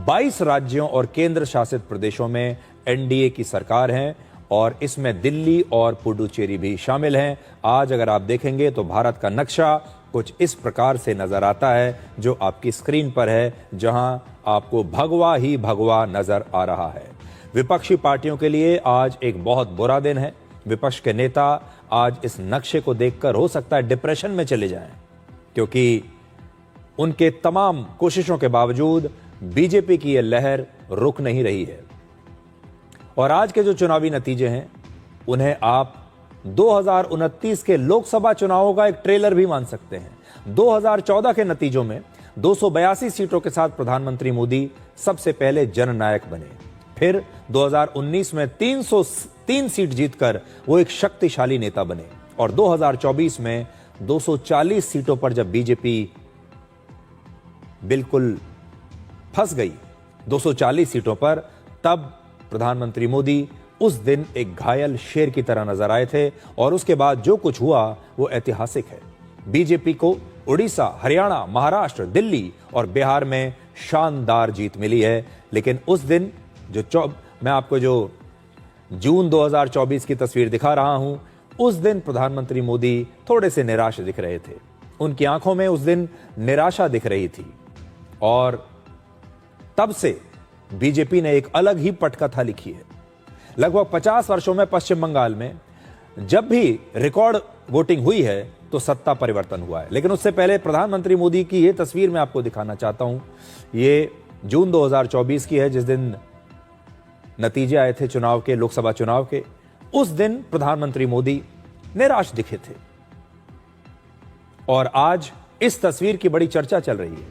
22 राज्यों और केंद्र शासित प्रदेशों में एनडीए की सरकार है और इसमें दिल्ली और पुडुचेरी भी शामिल हैं। आज अगर आप देखेंगे तो भारत का नक्शा कुछ इस प्रकार से नजर आता है जो आपकी स्क्रीन पर है, जहां आपको भगवा ही भगवा नजर आ रहा है। विपक्षी पार्टियों के लिए आज एक बहुत बुरा दिन है। विपक्ष के नेता आज इस नक्शे को देखकर हो सकता है डिप्रेशन में चले जाएं, क्योंकि उनके तमाम कोशिशों के बावजूद बीजेपी की यह लहर रुक नहीं रही है। और आज के जो चुनावी नतीजे हैं उन्हें आप 2029 के लोकसभा चुनावों का एक ट्रेलर भी मान सकते हैं। 2014 के नतीजों में 282 सीटों के साथ प्रधानमंत्री मोदी सबसे पहले जननायक बने। फिर 2019 में 303 सीट जीतकर वो एक शक्तिशाली नेता बने और 2024 में 240 सीटों पर जब बीजेपी बिल्कुल फंस गई 240 सीटों पर, तब प्रधानमंत्री मोदी उस दिन एक घायल शेर की तरह नजर आए थे और उसके बाद जो कुछ हुआ वो ऐतिहासिक है। बीजेपी को उड़ीसा, हरियाणा, महाराष्ट्र, दिल्ली और बिहार में शानदार जीत मिली है। लेकिन उस दिन मैं आपको जो जून 2024 की तस्वीर दिखा रहा हूं, उस दिन प्रधानमंत्री मोदी थोड़े से निराश दिख रहे थे। उनकी आंखों में उस दिन निराशा दिख रही थी और तब से बीजेपी ने एक अलग ही पटकथा लिखी है। लगभग 50 वर्षों में पश्चिम बंगाल में जब भी रिकॉर्ड वोटिंग हुई है तो सत्ता परिवर्तन हुआ है। लेकिन उससे पहले प्रधानमंत्री मोदी की यह तस्वीर मैं आपको दिखाना चाहता हूं। ये जून 2024 की है, जिस दिन नतीजे आए थे चुनाव के, लोकसभा चुनाव के। उस दिन प्रधानमंत्री मोदी निराश दिखे थे और आज इस तस्वीर की बड़ी चर्चा चल रही है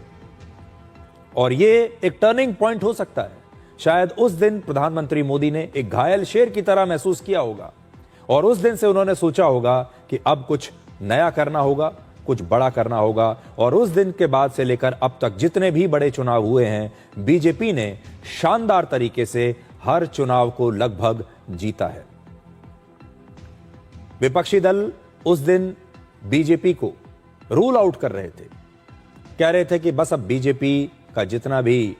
और ये एक टर्निंग पॉइंट हो सकता है। शायद उस दिन प्रधानमंत्री मोदी ने एक घायल शेर की तरह महसूस किया होगा और उस दिन से उन्होंने सोचा होगा कि अब कुछ नया करना होगा, कुछ बड़ा करना होगा। और उस दिन के बाद से लेकर अब तक जितने भी बड़े चुनाव हुए हैं, बीजेपी ने शानदार तरीके से हर चुनाव को लगभग जीता है। विपक्षी दल उस दिन बीजेपी को रूल आउट कर रहे थे, कह रहे थे कि बस अब बीजेपी का जितना भी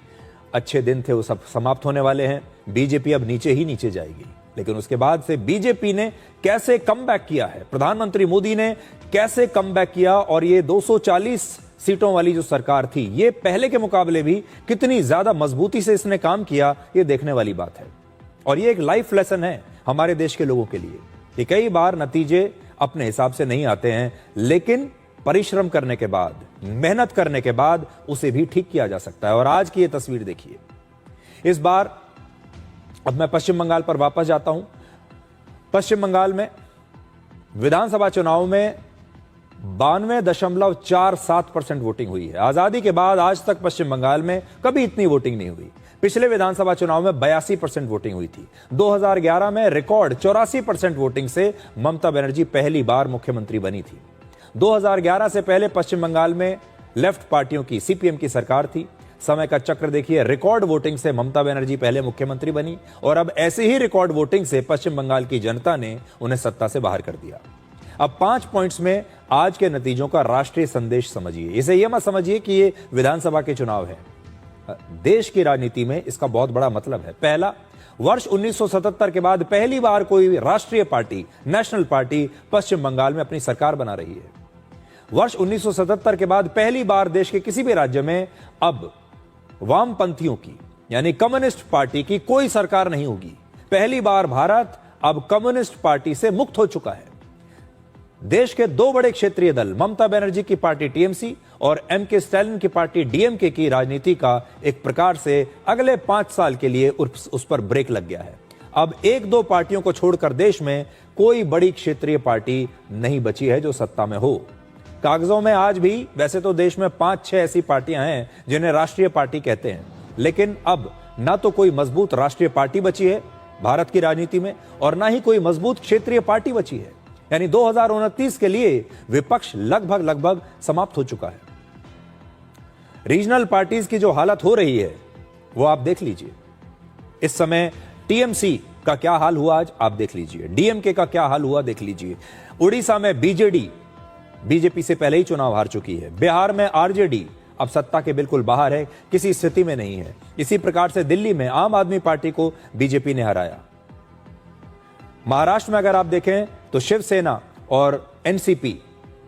अच्छे दिन थे वो सब समाप्त होने वाले हैं, बीजेपी अब नीचे ही नीचे जाएगी। लेकिन उसके बाद से बीजेपी ने कैसे कमबैक किया है, प्रधानमंत्री मोदी ने कैसे कमबैक किया और ये 240 सीटों वाली जो सरकार थी, ये पहले के मुकाबले भी कितनी ज्यादा मजबूती से इसने काम किया, ये देखने वाली बात है। और ये एक लाइफ लेसन है हमारे देश के लोगों के लिए कि कई बार नतीजे अपने हिसाब से नहीं आते हैं, लेकिन परिश्रम करने के बाद, मेहनत करने के बाद उसे भी ठीक किया जा सकता है। और आज की ये तस्वीर देखिए। इस बार अब मैं पश्चिम बंगाल पर वापस जाता हूं। पश्चिम बंगाल में विधानसभा चुनाव में 92.47% वोटिंग हुई है। आजादी के बाद आज तक पश्चिम बंगाल में कभी इतनी वोटिंग नहीं हुई। पिछले विधानसभा चुनाव में 82% वोटिंग हुई थी। 2011 में रिकॉर्ड 84% वोटिंग से ममता बनर्जी पहली बार मुख्यमंत्री बनी थी। 2011 से पहले पश्चिम बंगाल में लेफ्ट पार्टियों की, सीपीएम की सरकार थी। समय का चक्र देखिए, रिकॉर्ड वोटिंग से ममता बनर्जी पहले मुख्यमंत्री बनी और अब ऐसे ही रिकॉर्ड वोटिंग से पश्चिम बंगाल की जनता ने उन्हें सत्ता से बाहर कर दिया। अब 5 पॉइंट्स में आज के नतीजों का राष्ट्रीय संदेश समझिए। इसे यह मत समझिए कि ये विधानसभा के चुनाव है। देश की राजनीति में इसका बहुत बड़ा मतलब है। पहला, वर्ष 1977 के बाद पहली बार कोई राष्ट्रीय पार्टी, नेशनल पार्टी पश्चिम बंगाल में अपनी सरकार बना रही है। वर्ष 1977 के बाद पहली बार देश के किसी भी राज्य में अब वामपंथियों की यानी कम्युनिस्ट पार्टी की कोई सरकार नहीं होगी। पहली बार भारत अब कम्युनिस्ट पार्टी से मुक्त हो चुका है। देश के दो बड़े क्षेत्रीय दल, ममता बनर्जी की पार्टी टीएमसी और एमके स्टैलिन की पार्टी डीएमके की राजनीति का एक प्रकार से अगले 5 साल के लिए उस पर ब्रेक लग गया है। अब एक दो पार्टियों को छोड़कर देश में कोई बड़ी क्षेत्रीय पार्टी नहीं बची है जो सत्ता में हो। कागजों में आज भी वैसे तो देश में 5-6 ऐसी पार्टियां हैं जिन्हें राष्ट्रीय पार्टी कहते हैं, लेकिन अब ना तो कोई मजबूत राष्ट्रीय पार्टी बची है भारत की राजनीति में और ना ही कोई मजबूत क्षेत्रीय पार्टी बची है। यानी 2029 के लिए विपक्ष लगभग समाप्त हो चुका है। रीजनल पार्टीज की जो हालत हो रही है वो आप देख लीजिए। इस समय टीएमसी का क्या हाल हुआ आज आप देख लीजिए, डीएमके का क्या हाल हुआ देख लीजिए। उड़ीसा में बीजेडी बीजेपी से पहले ही चुनाव हार चुकी है। बिहार में आरजेडी अब सत्ता के बिल्कुल बाहर है, किसी स्थिति में नहीं है। इसी प्रकार से दिल्ली में आम आदमी पार्टी को बीजेपी ने हराया। महाराष्ट्र में अगर आप देखें तो शिवसेना और एनसीपी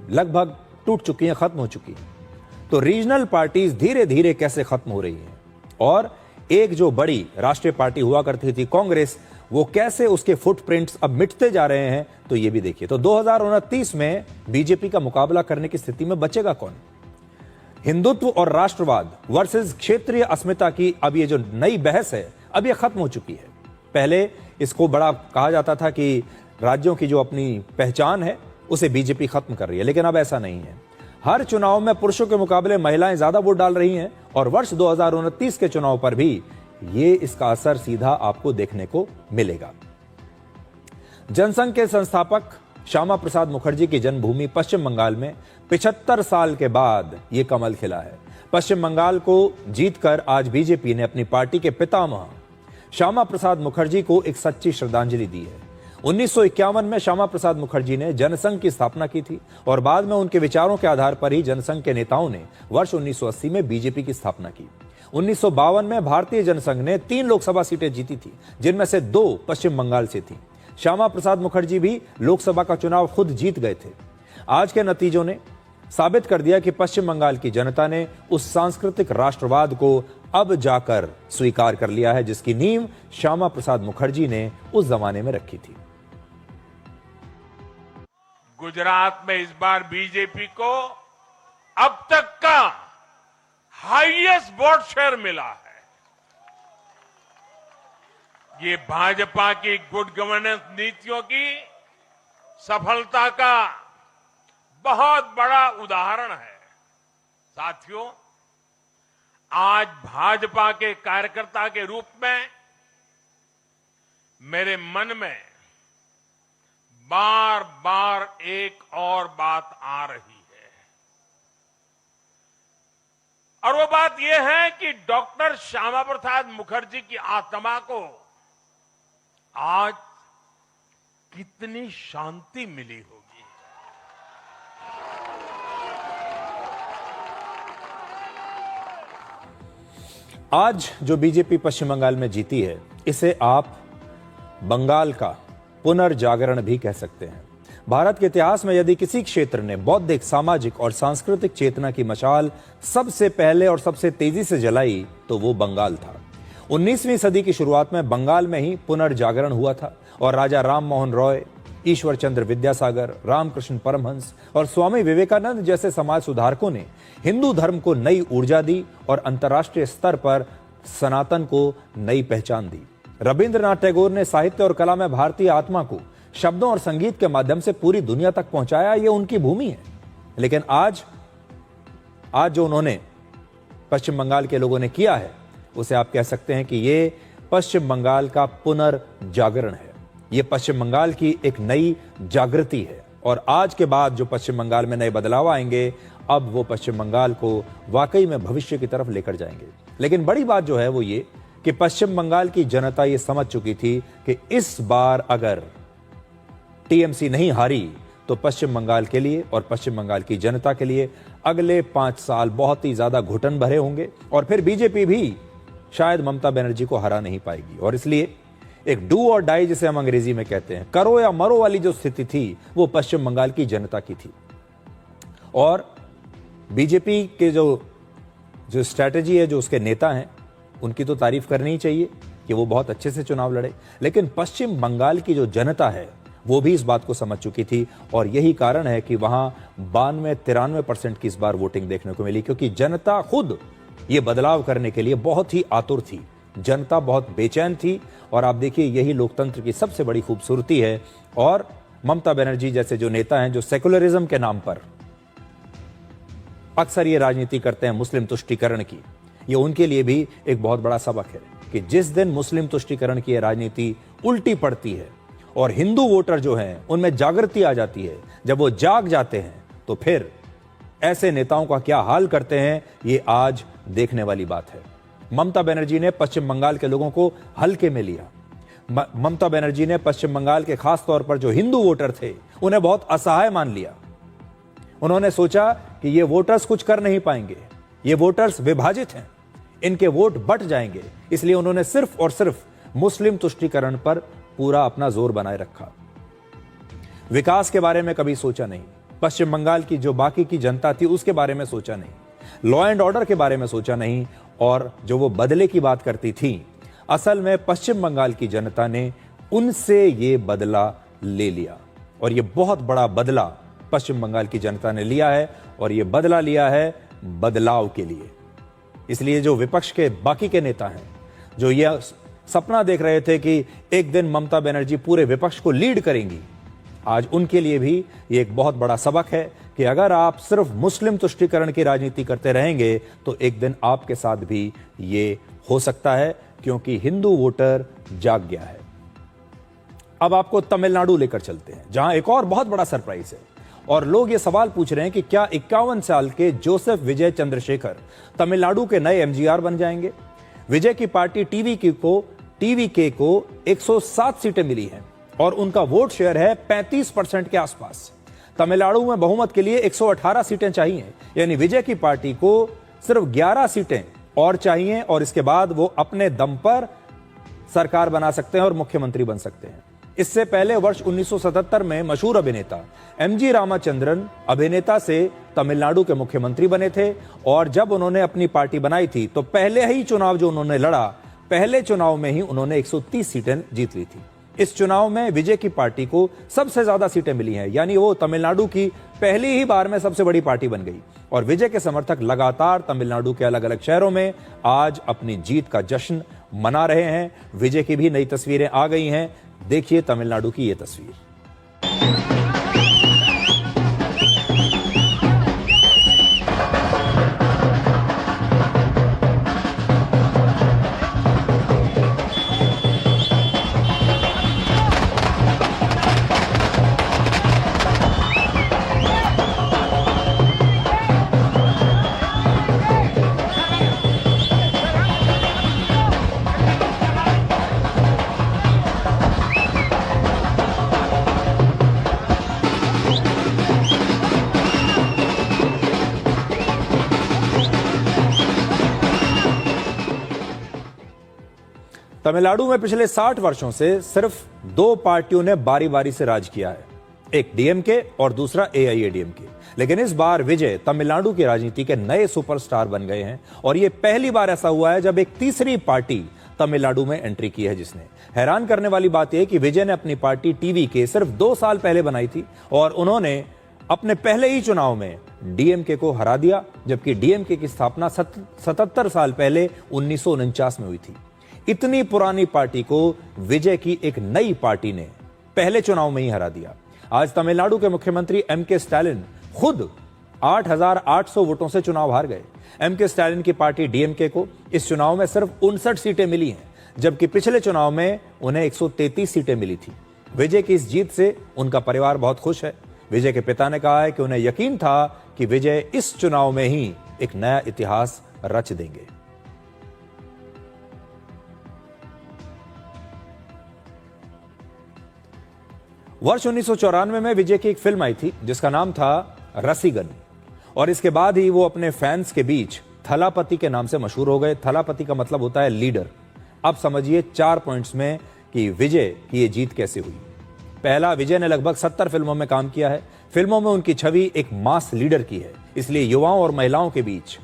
लगभग टूट चुकी हैं, खत्म हो चुकी हैं। तो रीजनल पार्टीज धीरे धीरे कैसे खत्म हो रही हैं और एक जो बड़ी राष्ट्रीय पार्टी हुआ करती थी कांग्रेस, वो कैसे उसके फुटप्रिंट्स अब मिटते जा रहे हैं, तो ये भी देखिए। तो 2029 में बीजेपी का मुकाबला करने की स्थिति में बचेगा कौन? हिंदुत्व और राष्ट्रवाद वर्सेस क्षेत्रीय अस्मिता की अब ये जो नई बहस है अब ये खत्म हो चुकी है। पहले इसको बड़ा कहा जाता था कि राज्यों की जो अपनी पहचान है उसे बीजेपी खत्म कर रही है, लेकिन अब ऐसा नहीं है। हर चुनाव में पुरुषों के मुकाबले महिलाएं ज्यादा वोट डाल रही हैं और वर्ष 2029 के चुनाव पर भी ये इसका असर सीधा आपको देखने को मिलेगा। जनसंघ के संस्थापक श्यामा प्रसाद मुखर्जी की जन्मभूमि पश्चिम बंगाल में 75 साल के बाद ये कमल खिला है। पश्चिम बंगाल को जीतकर आज बीजेपी ने अपनी पार्टी के पितामह श्यामा प्रसाद मुखर्जी को एक सच्ची श्रद्धांजलि दी है। 1951 में श्यामा प्रसाद मुखर्जी ने जनसंघ की स्थापना की थी और बाद में उनके विचारों के आधार पर ही जनसंघ के नेताओं ने वर्ष 1980 में बीजेपी की स्थापना की। 1952 में भारतीय जनसंघ ने 3 लोकसभा सीटें जीती थी, जिनमें से 2 पश्चिम बंगाल से थी। श्यामा प्रसाद मुखर्जी भी लोकसभा का चुनाव खुद जीत गए थे। आज के नतीजों ने साबित कर दिया कि पश्चिम बंगाल की जनता ने उस सांस्कृतिक राष्ट्रवाद को अब जाकर स्वीकार कर लिया है जिसकी नींव श्यामा प्रसाद मुखर्जी ने उस जमाने में रखी थी। गुजरात में इस बार बीजेपी को अब तक का हाईएस्ट वोट शेयर मिला है। ये भाजपा की गुड गवर्नेंस नीतियों की सफलता का बहुत बड़ा उदाहरण है। साथियों, आज भाजपा के कार्यकर्ता के रूप में मेरे मन में बार बार एक और बात आ रही है और वो बात यह है कि डॉक्टर श्यामा प्रसाद मुखर्जी की आत्मा को आज कितनी शांति मिली होगी। आज जो बीजेपी पश्चिम बंगाल में जीती है, इसे आप बंगाल का पुनर्जागरण भी कह सकते हैं। भारत के इतिहास में यदि किसी क्षेत्र ने बौद्धिक, सामाजिक और सांस्कृतिक चेतना की मशाल सबसे पहले और सबसे तेजी से जलाई तो वो बंगाल था। 19वीं सदी की शुरुआत में बंगाल में ही पुनर्जागरण हुआ था और राजा राम मोहन रॉय, ईश्वर चंद्र विद्यासागर, रामकृष्ण परमहंस और स्वामी विवेकानंद जैसे समाज सुधारकों ने हिंदू धर्म को नई ऊर्जा दी और अंतर्राष्ट्रीय स्तर पर सनातन को नई पहचान दी। रविंद्रनाथ टैगोर ने साहित्य और कला में भारतीय आत्मा को शब्दों और संगीत के माध्यम से पूरी दुनिया तक पहुंचाया, यह उनकी भूमि है। लेकिन आज जो उन्होंने पश्चिम बंगाल के लोगों ने किया है, उसे आप कह सकते हैं कि ये पश्चिम बंगाल का पुनर्जागरण है। ये पश्चिम बंगाल की एक नई जागृति है और आज के बाद जो पश्चिम बंगाल में नए बदलाव आएंगे, अब वो पश्चिम बंगाल को वाकई में भविष्य की तरफ लेकर जाएंगे। लेकिन बड़ी बात जो है वो ये कि पश्चिम बंगाल की जनता ये समझ चुकी थी कि इस बार अगर टीएमसी नहीं हारी तो पश्चिम बंगाल के लिए और पश्चिम बंगाल की जनता के लिए अगले 5 साल बहुत ही ज्यादा घुटन भरे होंगे और फिर बीजेपी भी शायद ममता बनर्जी को हरा नहीं पाएगी। और इसलिए एक डू और डाई जिसे हम अंग्रेजी में कहते हैं, करो या मरो वाली जो स्थिति थी वो पश्चिम बंगाल की जनता की थी। और बीजेपी के जो स्ट्रैटेजी है, जो उसके नेता हैं, उनकी तो तारीफ करनी ही चाहिए कि वो बहुत अच्छे से चुनाव लड़े। लेकिन पश्चिम बंगाल की जो जनता है वो भी इस बात को समझ चुकी थी और यही कारण है कि वहां 92-93% की इस बार वोटिंग देखने को मिली, क्योंकि जनता खुद ये बदलाव करने के लिए बहुत ही आतुर थी। जनता बहुत बेचैन थी और आप देखिए यही लोकतंत्र की सबसे बड़ी खूबसूरती है। और ममता बनर्जी जैसे जो नेता हैं, जो सेकुलरिज्म के नाम पर अक्सर ये राजनीति करते हैं मुस्लिम तुष्टीकरण की, ये उनके लिए भी एक बहुत बड़ा सबक है कि जिस दिन मुस्लिम तुष्टीकरण की राजनीति उल्टी पड़ती है और हिंदू वोटर जो हैं उनमें जागृति आ जाती है, जब वो जाग जाते हैं तो फिर ऐसे नेताओं का क्या हाल करते हैं, ये आज देखने वाली बात है। ममता बनर्जी ने पश्चिम बंगाल के लोगों को हल्के में लिया। ममता बनर्जी ने पश्चिम बंगाल के खास तौर पर जो हिंदू वोटर थे उन्हें बहुत असहाय मान लिया। उन्होंने सोचा कि ये वोटर्स कुछ कर नहीं पाएंगे, ये वोटर्स विभाजित हैं, इनके वोट बट जाएंगे, इसलिए उन्होंने सिर्फ और सिर्फ मुस्लिम तुष्टीकरण पर पूरा अपना जोर बनाए रखा। विकास के बारे में कभी सोचा नहीं, पश्चिम बंगाल की जो बाकी की जनता थी उसके बारे में सोचा नहीं, लॉ एंड ऑर्डर के बारे में सोचा नहीं। और जो वो बदले की बात करती थी, असल में पश्चिम बंगाल की जनता ने उनसे ये बदला ले लिया और ये बहुत बड़ा बदला पश्चिम बंगाल की जनता ने लिया है और ये बदला लिया है बदलाव के लिए। इसलिए जो विपक्ष के बाकी के नेता हैं, जो ये सपना देख रहे थे कि एक दिन ममता बनर्जी पूरे विपक्ष को लीड करेंगी, आज उनके लिए भी ये एक बहुत बड़ा सबक है कि अगर आप सिर्फ मुस्लिम तुष्टीकरण की राजनीति करते रहेंगे तो एक दिन आपके साथ भी ये हो सकता है, क्योंकि हिंदू वोटर जाग गया है। अब आपको तमिलनाडु लेकर चलते हैं, जहां एक और बहुत बड़ा सरप्राइज है और लोग ये सवाल पूछ रहे हैं कि क्या 51 साल के जोसेफ विजय चंद्रशेखर तमिलनाडु के नए एमजीआर बन जाएंगे। विजय की पार्टी टीवीके को 107 सीटें मिली हैं और उनका वोट शेयर है 35% के आसपास। तमिलनाडु में बहुमत के लिए 118 सीटें चाहिए, यानी विजय की पार्टी को सिर्फ 11 सीटें और चाहिए और इसके बाद वो अपने दम पर सरकार बना सकते हैं और मुख्यमंत्री बन सकते हैं। इससे पहले वर्ष 1977 में मशहूर अभिनेता एमजी रामाचंद्रन अभिनेता से तमिलनाडु के मुख्यमंत्री बने थे और जब उन्होंने अपनी पार्टी बनाई थी तो पहले ही चुनाव जो उन्होंने लड़ा, पहले चुनाव में ही उन्होंने 130 सीटें जीत ली थी। इस चुनाव में विजय की पार्टी को सबसे ज्यादा सीटें मिली हैं, यानी वो तमिलनाडु की पहली ही बार में सबसे बड़ी पार्टी बन गई और विजय के समर्थक लगातार तमिलनाडु के अलग अलग शहरों में आज अपनी जीत का जश्न मना रहे हैं। विजय की भी नई तस्वीरें आ गई हैं, देखिए तमिलनाडु की ये तस्वीर। तमिलनाडु में पिछले 60 वर्षों से सिर्फ 2 पार्टियों ने बारी बारी से राज किया है, एक डीएमके और दूसरा एआईएडीएमके। लेकिन इस बार विजय तमिलनाडु की राजनीति के नए सुपरस्टार बन गए हैं और यह पहली बार ऐसा हुआ है जब एक तीसरी पार्टी तमिलनाडु में एंट्री की है जिसने। हैरान करने वाली बात यह कि विजय ने अपनी पार्टी टीवीके सिर्फ 2 साल पहले बनाई थी और उन्होंने अपने पहले ही चुनाव में डीएमके को हरा दिया, जबकि डीएमके की स्थापना 77 साल पहले 1949 में हुई थी। इतनी पुरानी पार्टी को विजय की एक नई पार्टी ने पहले चुनाव में ही हरा दिया। आज तमिलनाडु के मुख्यमंत्री एमके स्टालिन खुद 8,800 वोटों से चुनाव हार गए। एमके स्टालिन की पार्टी डीएमके को इस चुनाव में सिर्फ 59 सीटें मिली हैं, जबकि पिछले चुनाव में उन्हें 133 सीटें मिली थी। विजय की इस जीत से उनका परिवार बहुत खुश है। विजय के पिता ने कहा है कि उन्हें यकीन था कि विजय इस चुनाव में ही एक नया इतिहास रच देंगे। वर्ष 1994 में विजय की एक फिल्म आई थी जिसका नाम था रसीगन, और इसके बाद ही वो अपने फैंस के बीच थलापति के नाम से मशहूर हो गए। थलापति का मतलब होता है लीडर। अब समझिए 4 पॉइंट्स में कि विजय की ये जीत कैसे हुई। पहला, विजय ने लगभग 70 फिल्मों में काम किया है। फिल्मों में उनकी छवि एक मास लीडर की है, इसलिए युवाओं और महिलाओं के बीच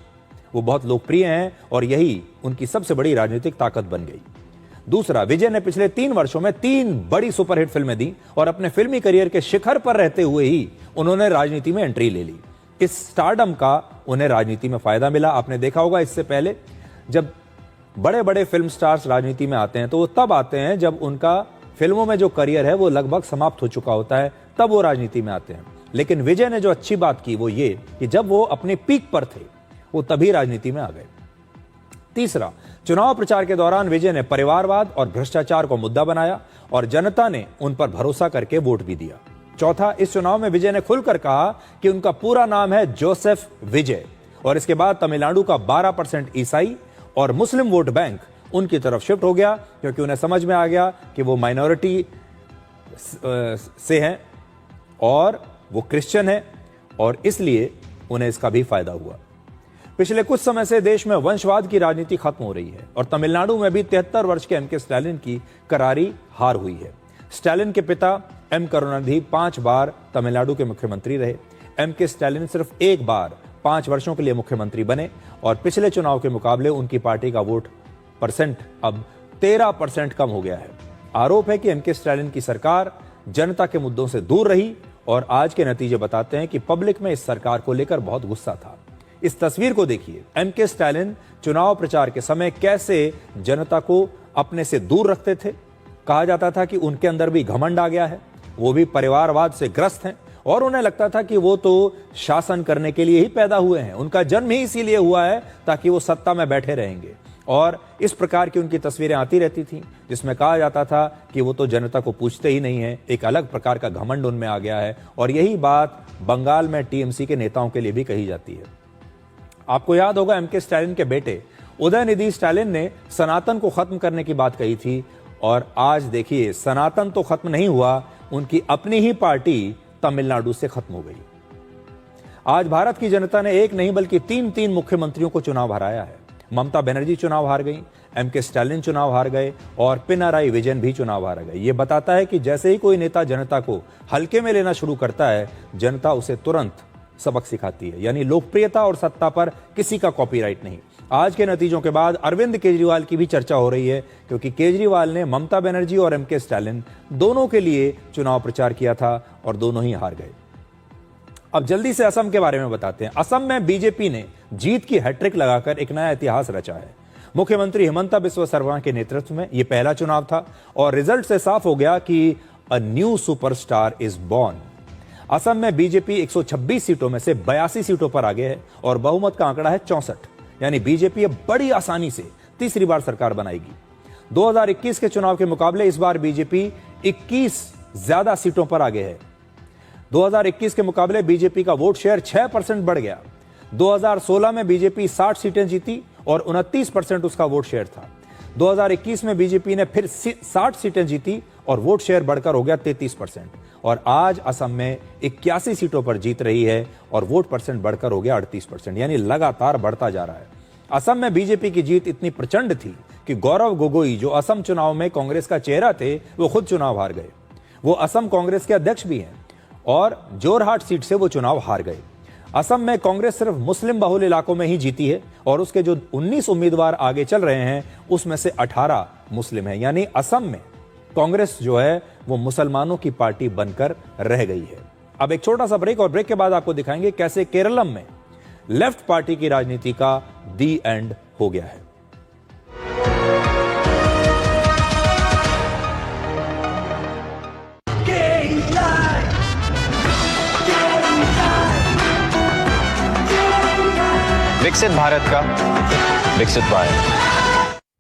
वो बहुत लोकप्रिय हैं और यही उनकी सबसे बड़ी राजनीतिक ताकत बन गई। दूसरा, विजय ने पिछले 3 वर्षों में 3 बड़ी सुपरहिट फिल्में दी और अपने फिल्मी करियर के शिखर पर रहते हुए ही उन्होंने राजनीति में एंट्री ले ली। इस स्टारडम का उन्हें राजनीति में फायदा मिला। आपने देखा होगा इससे पहले जब बड़े बड़े फिल्म स्टार्स राजनीति में आते हैं तो वो तब आते हैं जब उनका फिल्मों में जो करियर है वो लगभग समाप्त हो चुका होता है, तब वो राजनीति में आते हैं। लेकिन विजय ने जो अच्छी बात की वो ये कि जब वो अपने पीक पर थे वो तभी राजनीति में आ गए। तीसरा, चुनाव प्रचार के दौरान विजय ने परिवारवाद और भ्रष्टाचार को मुद्दा बनाया और जनता ने उन पर भरोसा करके वोट भी दिया। चौथा, इस चुनाव में विजय ने खुलकर कहा कि उनका पूरा नाम है जोसेफ विजय, और इसके बाद तमिलनाडु का 12% ईसाई और मुस्लिम वोट बैंक उनकी तरफ शिफ्ट हो गया, क्योंकि उन्हें समझ में आ गया कि वो माइनॉरिटी से हैं और वो क्रिश्चियन है, और इसलिए उन्हें इसका भी फायदा हुआ। पिछले कुछ समय से देश में वंशवाद की राजनीति खत्म हो रही है और तमिलनाडु में भी 73 वर्ष के एम.के. स्टालिन की करारी हार हुई है। स्टालिन के पिता एम. करुणानिधि 5 बार तमिलनाडु के मुख्यमंत्री रहे। एम.के. स्टालिन सिर्फ 1 बार 5 वर्षों के लिए मुख्यमंत्री बने और पिछले चुनाव के मुकाबले उनकी पार्टी का वोट परसेंट अब 13% कम हो गया है। आरोप है कि एम.के. स्टालिन की सरकार जनता के मुद्दों से दूर रही और आज के नतीजे बताते हैं कि पब्लिक में इस सरकार को लेकर बहुत गुस्सा था। इस तस्वीर को देखिए, एम.के. स्टालिन चुनाव प्रचार के समय कैसे जनता को अपने से दूर रखते थे। कहा जाता था कि उनके अंदर भी घमंड आ गया है, वो भी परिवारवाद से ग्रस्त हैं और उन्हें लगता था कि वो तो शासन करने के लिए ही पैदा हुए हैं, उनका जन्म ही इसीलिए हुआ है ताकि वो सत्ता में बैठे रहेंगे। और इस प्रकार की उनकी तस्वीरें आती रहती थीं जिसमें कहा जाता था कि वो तो जनता को पूछते ही नहीं है। एक अलग प्रकार का घमंड उनमें आ गया है और यही बात बंगाल में टीएमसी के नेताओं के लिए भी कही जाती है। आपको याद होगा एम.के. स्टालिन के बेटे उदयनिधि स्टालिन ने सनातन को खत्म करने की बात कही थी और आज देखिए सनातन तो खत्म नहीं हुआ, उनकी अपनी ही पार्टी तमिलनाडु से खत्म हो गई। आज भारत की जनता ने एक नहीं बल्कि 3 मुख्यमंत्रियों को चुनाव हराया है। ममता बनर्जी चुनाव हार गई, एम.के. स्टालिन चुनाव हार गए और पिनाराई विजयन भी चुनाव हार गए। यह बताता है कि जैसे ही कोई नेता जनता को हल्के में लेना शुरू करता है, जनता उसे तुरंत सबक सिखाती है। यानी लोकप्रियता और सत्ता पर किसी का कॉपीराइट नहीं। आज के नतीजों के बाद अरविंद केजरीवाल की भी चर्चा हो रही है, क्योंकि केजरीवाल ने ममता बनर्जी और एम.के. स्टालिन दोनों के लिए चुनाव प्रचार किया था और दोनों ही हार गए। अब जल्दी से असम के बारे में बताते हैं। असम में बीजेपी ने जीत की हैट्रिक लगाकर एक नया इतिहास रचा है। मुख्यमंत्री हिमंता बिस्वा शर्मा के नेतृत्व में यह पहला चुनाव था और रिजल्ट से साफ हो गया कि a new superstar is born. Assam में बीजेपी 126 सीटों में से 82 सीटों पर आगे है और बहुमत का आंकड़ा है 64। यानी बीजेपी अब बड़ी आसानी से तीसरी बार सरकार बनाएगी। 2021 के चुनाव के मुकाबले इस बार बीजेपी 21 ज्यादा सीटों पर आगे है। 2021 के मुकाबले बीजेपी का वोट शेयर 6% बढ़ गया। 2016 में बीजेपी 60 सीटें जीती और 29% उसका वोट शेयर था। 2021 में बीजेपी ने फिर 60 सीटें जीती और वोट शेयर बढ़कर हो गया 33%। और आज असम में 81 सीटों पर जीत रही है और वोट परसेंट बढ़कर हो गया 38%। यानी लगातार बढ़ता जा रहा है। असम में बीजेपी की जीत इतनी प्रचंड थी कि गौरव गोगोई, जो असम चुनाव में कांग्रेस का चेहरा थे, वो खुद चुनाव हार गए। वो असम कांग्रेस के अध्यक्ष भी हैं और जोरहाट सीट से वो चुनाव हार गए। असम में कांग्रेस सिर्फ मुस्लिम बहुल इलाकों में ही जीती है और उसके जो 19 उम्मीदवार आगे चल रहे हैं उसमें से 18 मुस्लिम हैं। यानी असम में कांग्रेस जो है वो मुसलमानों की पार्टी बनकर रह गई है। अब एक छोटा सा ब्रेक और ब्रेक के बाद आपको दिखाएंगे कैसे केरलम में लेफ्ट पार्टी की राजनीति का दी एंड हो गया है। विकसित भारत का विकसित भारत।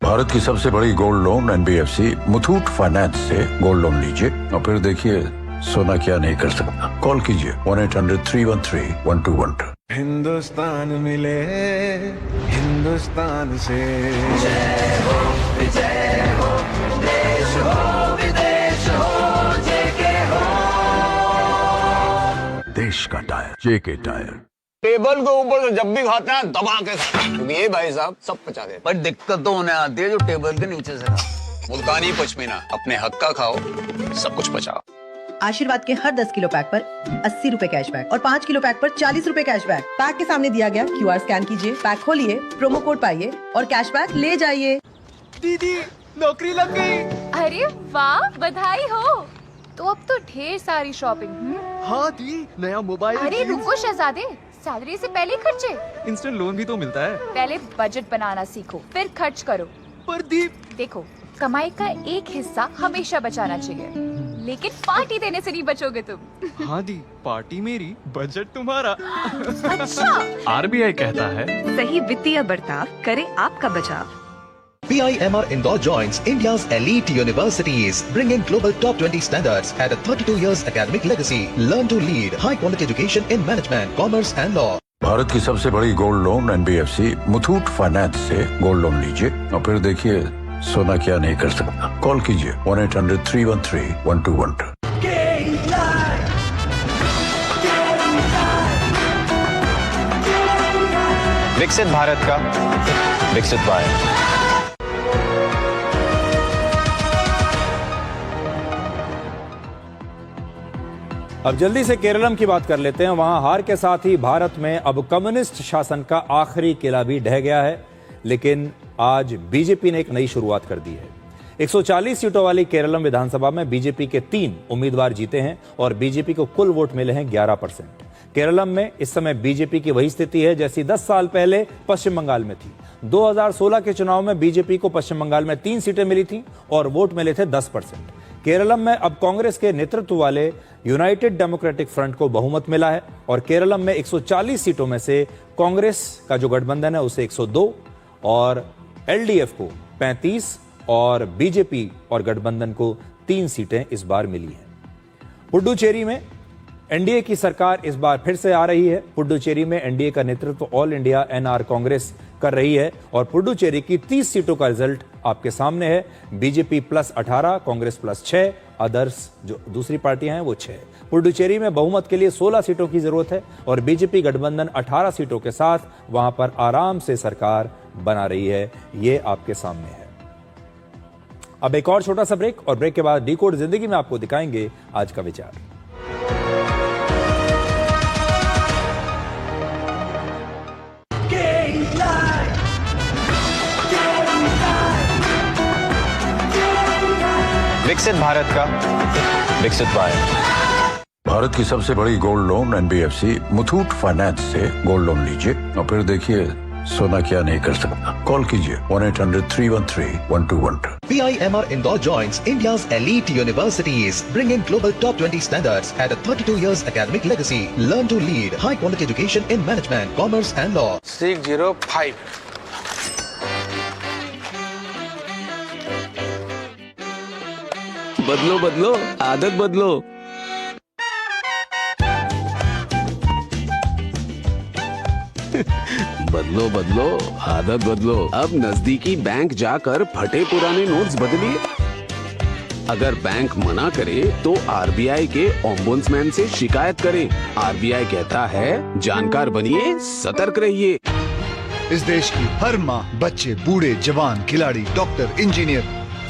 भारत की सबसे बड़ी gold loan NBFC Muthoot finance से गोल्ड लोन लीजिए और फिर देखिए सोना क्या नहीं कर सकता। कॉल कीजिए 1-800-313-1212। हिंदुस्तान मिले हिंदुस्तान से। जय हो विजय हो देश हो विदेश हो जेके हो। देश का टायर जेके टायर। टेबल के ऊपर से जब भी खाते हैं दबा के खाते हैं, क्योंकि ये भाई साहब सब पचा देते। पर दिक्कत तो उन्हें आती है जो टेबल के नीचे से खाते। मुल्तानी पश्मीना, अपने हक का खाओ, सब कुछ पचाओ। आशीर्वाद के हर 10 किलो पैक पर 80 रुपए कैशबैक और 5 किलो पैक पर 40 रुपए कैशबैक। पैक के सामने दिया गया QR स्कैन कीजिए, पैक खोलिए, प्रोमो कोड पाइए और कैशबैक ले जाइए। दीदी नौकरी लग गई। अरे वाह, बधाई हो। तो अब तो ढेर सारी शॉपिंग। हाँ दी, नया मोबाइल। अरे रुको शहजादे, सैलरी से पहले खर्चे। इंस्टेंट लोन भी तो मिलता है। पहले बजट बनाना सीखो, फिर खर्च करो। पर दी देखो, कमाई का एक हिस्सा हमेशा बचाना चाहिए, लेकिन पार्टी देने से नहीं बचोगे तुम। हाँ दी, पार्टी मेरी, बजट तुम्हारा। अच्छा। RBI कहता है सही वित्तीय बर्ताव करे आपका बचाव। PIMR Indore joins India's elite universities, bringing global top 20 standards at a 32 years academic legacy. Learn to lead high quality education in management, commerce and law. Bharat की सबसे बड़ी gold loan NBFC Muthoot finance से गोल्ड लोन लीजिए और फिर देखिए सोना क्या नहीं कर सकता। कॉल कीजिए 1-800-313-1212। विकसित भारत का विकसित भारत। अब जल्दी से केरलम की बात कर लेते हैं। वहां हार के साथ ही भारत में अब कम्युनिस्ट शासन का आखिरी किला भी ढह गया है, लेकिन आज बीजेपी ने एक नई शुरुआत कर दी है। 140 सीटों वाली केरलम विधानसभा में बीजेपी के 3 उम्मीदवार जीते हैं और बीजेपी को कुल वोट मिले हैं 11%। केरलम में इस समय बीजेपी की वही स्थिति है जैसी 10 साल पहले पश्चिम बंगाल में थी। 2016 के चुनाव में बीजेपी को पश्चिम बंगाल में 3 सीटें मिली थी और वोट मिले थे 10%। केरलम में अब कांग्रेस के नेतृत्व वाले यूनाइटेड डेमोक्रेटिक फ्रंट को बहुमत मिला है और केरलम में 140 सीटों में से कांग्रेस का जो गठबंधन है उसे 102 और LDF को 35 और बीजेपी और गठबंधन को 3 सीटें इस बार मिली हैं। पुडुचेरी में एनडीए की सरकार इस बार फिर से आ रही है। पुडुचेरी में एनडीए का नेतृत्व ऑल इंडिया NR कांग्रेस कर रही है और पुडुचेरी की 30 सीटों का रिजल्ट आपके सामने है। बीजेपी +18, कांग्रेस +6, अदर्स जो दूसरी पार्टियां हैं वो 6। पुडुचेरी में बहुमत के लिए 16 सीटों की जरूरत है और बीजेपी गठबंधन 18 सीटों के साथ वहां पर आराम से सरकार बना रही है। ये आपके सामने है। अब एक और छोटा सा ब्रेक और ब्रेक के बाद डिकोड जिंदगी में आपको दिखाएंगे आज का विचार। विकसित भारत का विकसित भारत। भारत की सबसे बड़ी gold loan NBFC Muthoot finance से गोल्ड लोन लीजिए और फिर देखिए सोना क्या नहीं कर सकता। कॉल कीजिए 1-800-313-1212। PIMR Indore joins India's elite universities, bringing global top 20 standards at a 32 years academic legacy. Learn to lead high quality education in management, commerce and law. 605। बदलो बदलो आदत बदलो। बदलो बदलो आदत बदलो। अब नजदीकी बैंक जाकर फटे पुराने नोट्स बदलिए। अगर बैंक मना करे तो RBI के ओम्बुड्समैन से शिकायत करें। RBI कहता है जानकार बनिए, सतर्क रहिए। इस देश की हर माँ, बच्चे, बूढ़े, जवान, खिलाड़ी, डॉक्टर, इंजीनियर,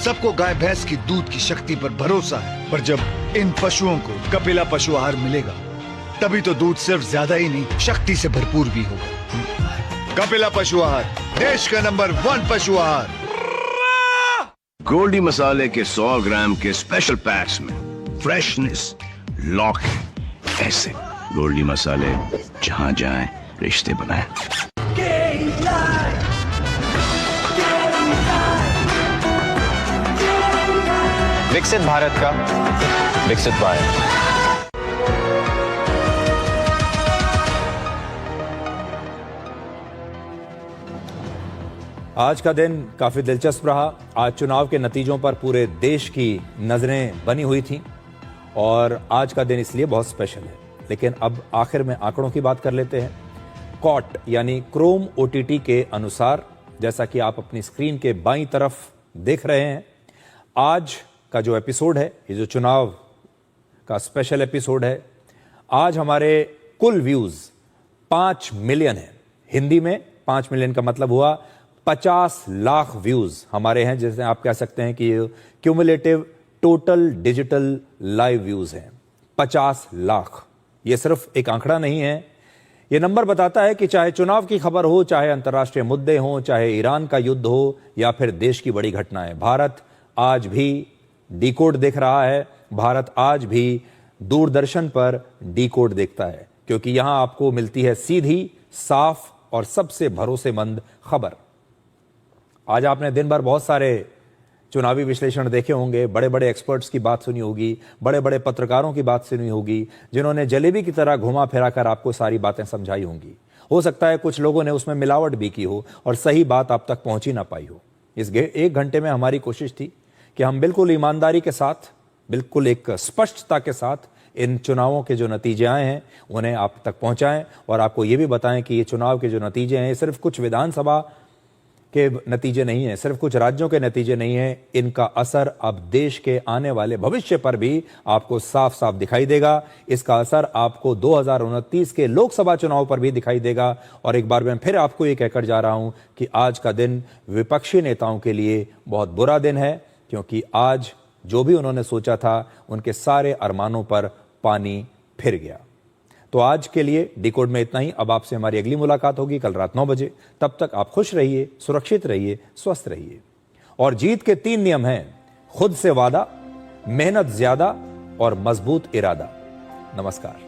सबको गाय भैंस की दूध की शक्ति पर भरोसा है। पर जब इन पशुओं को कपिला पशु आहार मिलेगा तभी तो दूध सिर्फ ज्यादा ही नहीं, शक्ति से भरपूर भी होगा। कपिला पशु आहार, देश का नंबर 1 पशु आहार। गोल्डी मसाले के 100 ग्राम के स्पेशल पैक्स में फ्रेशनेस लॉक है। ऐसे गोल्डी मसाले जहां जाएं रिश्ते बनाएं। विकसित भारत का विकसित भारत। आज का दिन काफी दिलचस्प रहा। आज चुनाव के नतीजों पर पूरे देश की नजरें बनी हुई थीं और आज का दिन इसलिए बहुत स्पेशल है। लेकिन अब आखिर में आंकड़ों की बात कर लेते हैं। कॉट यानी क्रोम OTT के अनुसार, जैसा कि आप अपनी स्क्रीन के बाईं तरफ देख रहे हैं, आज का जो एपिसोड है, ये जो चुनाव का स्पेशल एपिसोड है, आज हमारे कुल व्यूज 5 मिलियन है। हिंदी में 5 मिलियन का मतलब हुआ 50 लाख व्यूज हमारे हैं, जैसे आप कह सकते हैं कि cumulative total digital live views हैं 50 लाख। यह सिर्फ एक आंकड़ा नहीं है, यह नंबर बताता है कि चाहे चुनाव की खबर हो, चाहे अंतर्राष्ट्रीय मुद्दे हों, चाहे ईरान का युद्ध हो या फिर देश की बड़ी घटनाएं, भारत आज भी डिकोड देख रहा है। भारत आज भी दूरदर्शन पर डिकोड देखता है, क्योंकि यहां आपको मिलती है सीधी, साफ और सबसे भरोसेमंद खबर। आज आपने दिन भर बहुत सारे चुनावी विश्लेषण देखे होंगे, बड़े बड़े एक्सपर्ट्स की बात सुनी होगी, बड़े बड़े पत्रकारों की बात सुनी होगी, जिन्होंने जलेबी की तरह घुमा फिरा कर आपको सारी बातें समझाई होंगी। हो सकता है कुछ लोगों ने उसमें मिलावट भी की हो और सही बात आप तक पहुंच ही ना पाई हो। इस 1 घंटे में हमारी कोशिश थी कि हम बिल्कुल ईमानदारी के साथ, बिल्कुल एक स्पष्टता के साथ इन चुनावों के जो नतीजे आए हैं उन्हें आप तक पहुंचाएं और आपको ये भी बताएं कि ये चुनाव के जो नतीजे हैं सिर्फ कुछ विधानसभा के नतीजे नहीं है, सिर्फ कुछ राज्यों के नतीजे नहीं है। इनका असर अब देश के आने वाले भविष्य पर भी आपको साफ साफ दिखाई देगा। इसका असर आपको 2029 के लोकसभा चुनाव पर भी दिखाई देगा। और एक बार मैं फिर आपको ये कहकर जा रहा हूं कि आज का दिन विपक्षी नेताओं के लिए बहुत बुरा दिन है, क्योंकि आज जो भी उन्होंने सोचा था उनके सारे अरमानों पर पानी फिर गया। तो आज के लिए डिकोड में इतना ही। अब आपसे हमारी अगली मुलाकात होगी कल रात 9 बजे। तब तक आप खुश रहिए, सुरक्षित रहिए, स्वस्थ रहिए। और जीत के 3 नियम हैं: खुद से वादा, मेहनत ज्यादा और मजबूत इरादा। नमस्कार।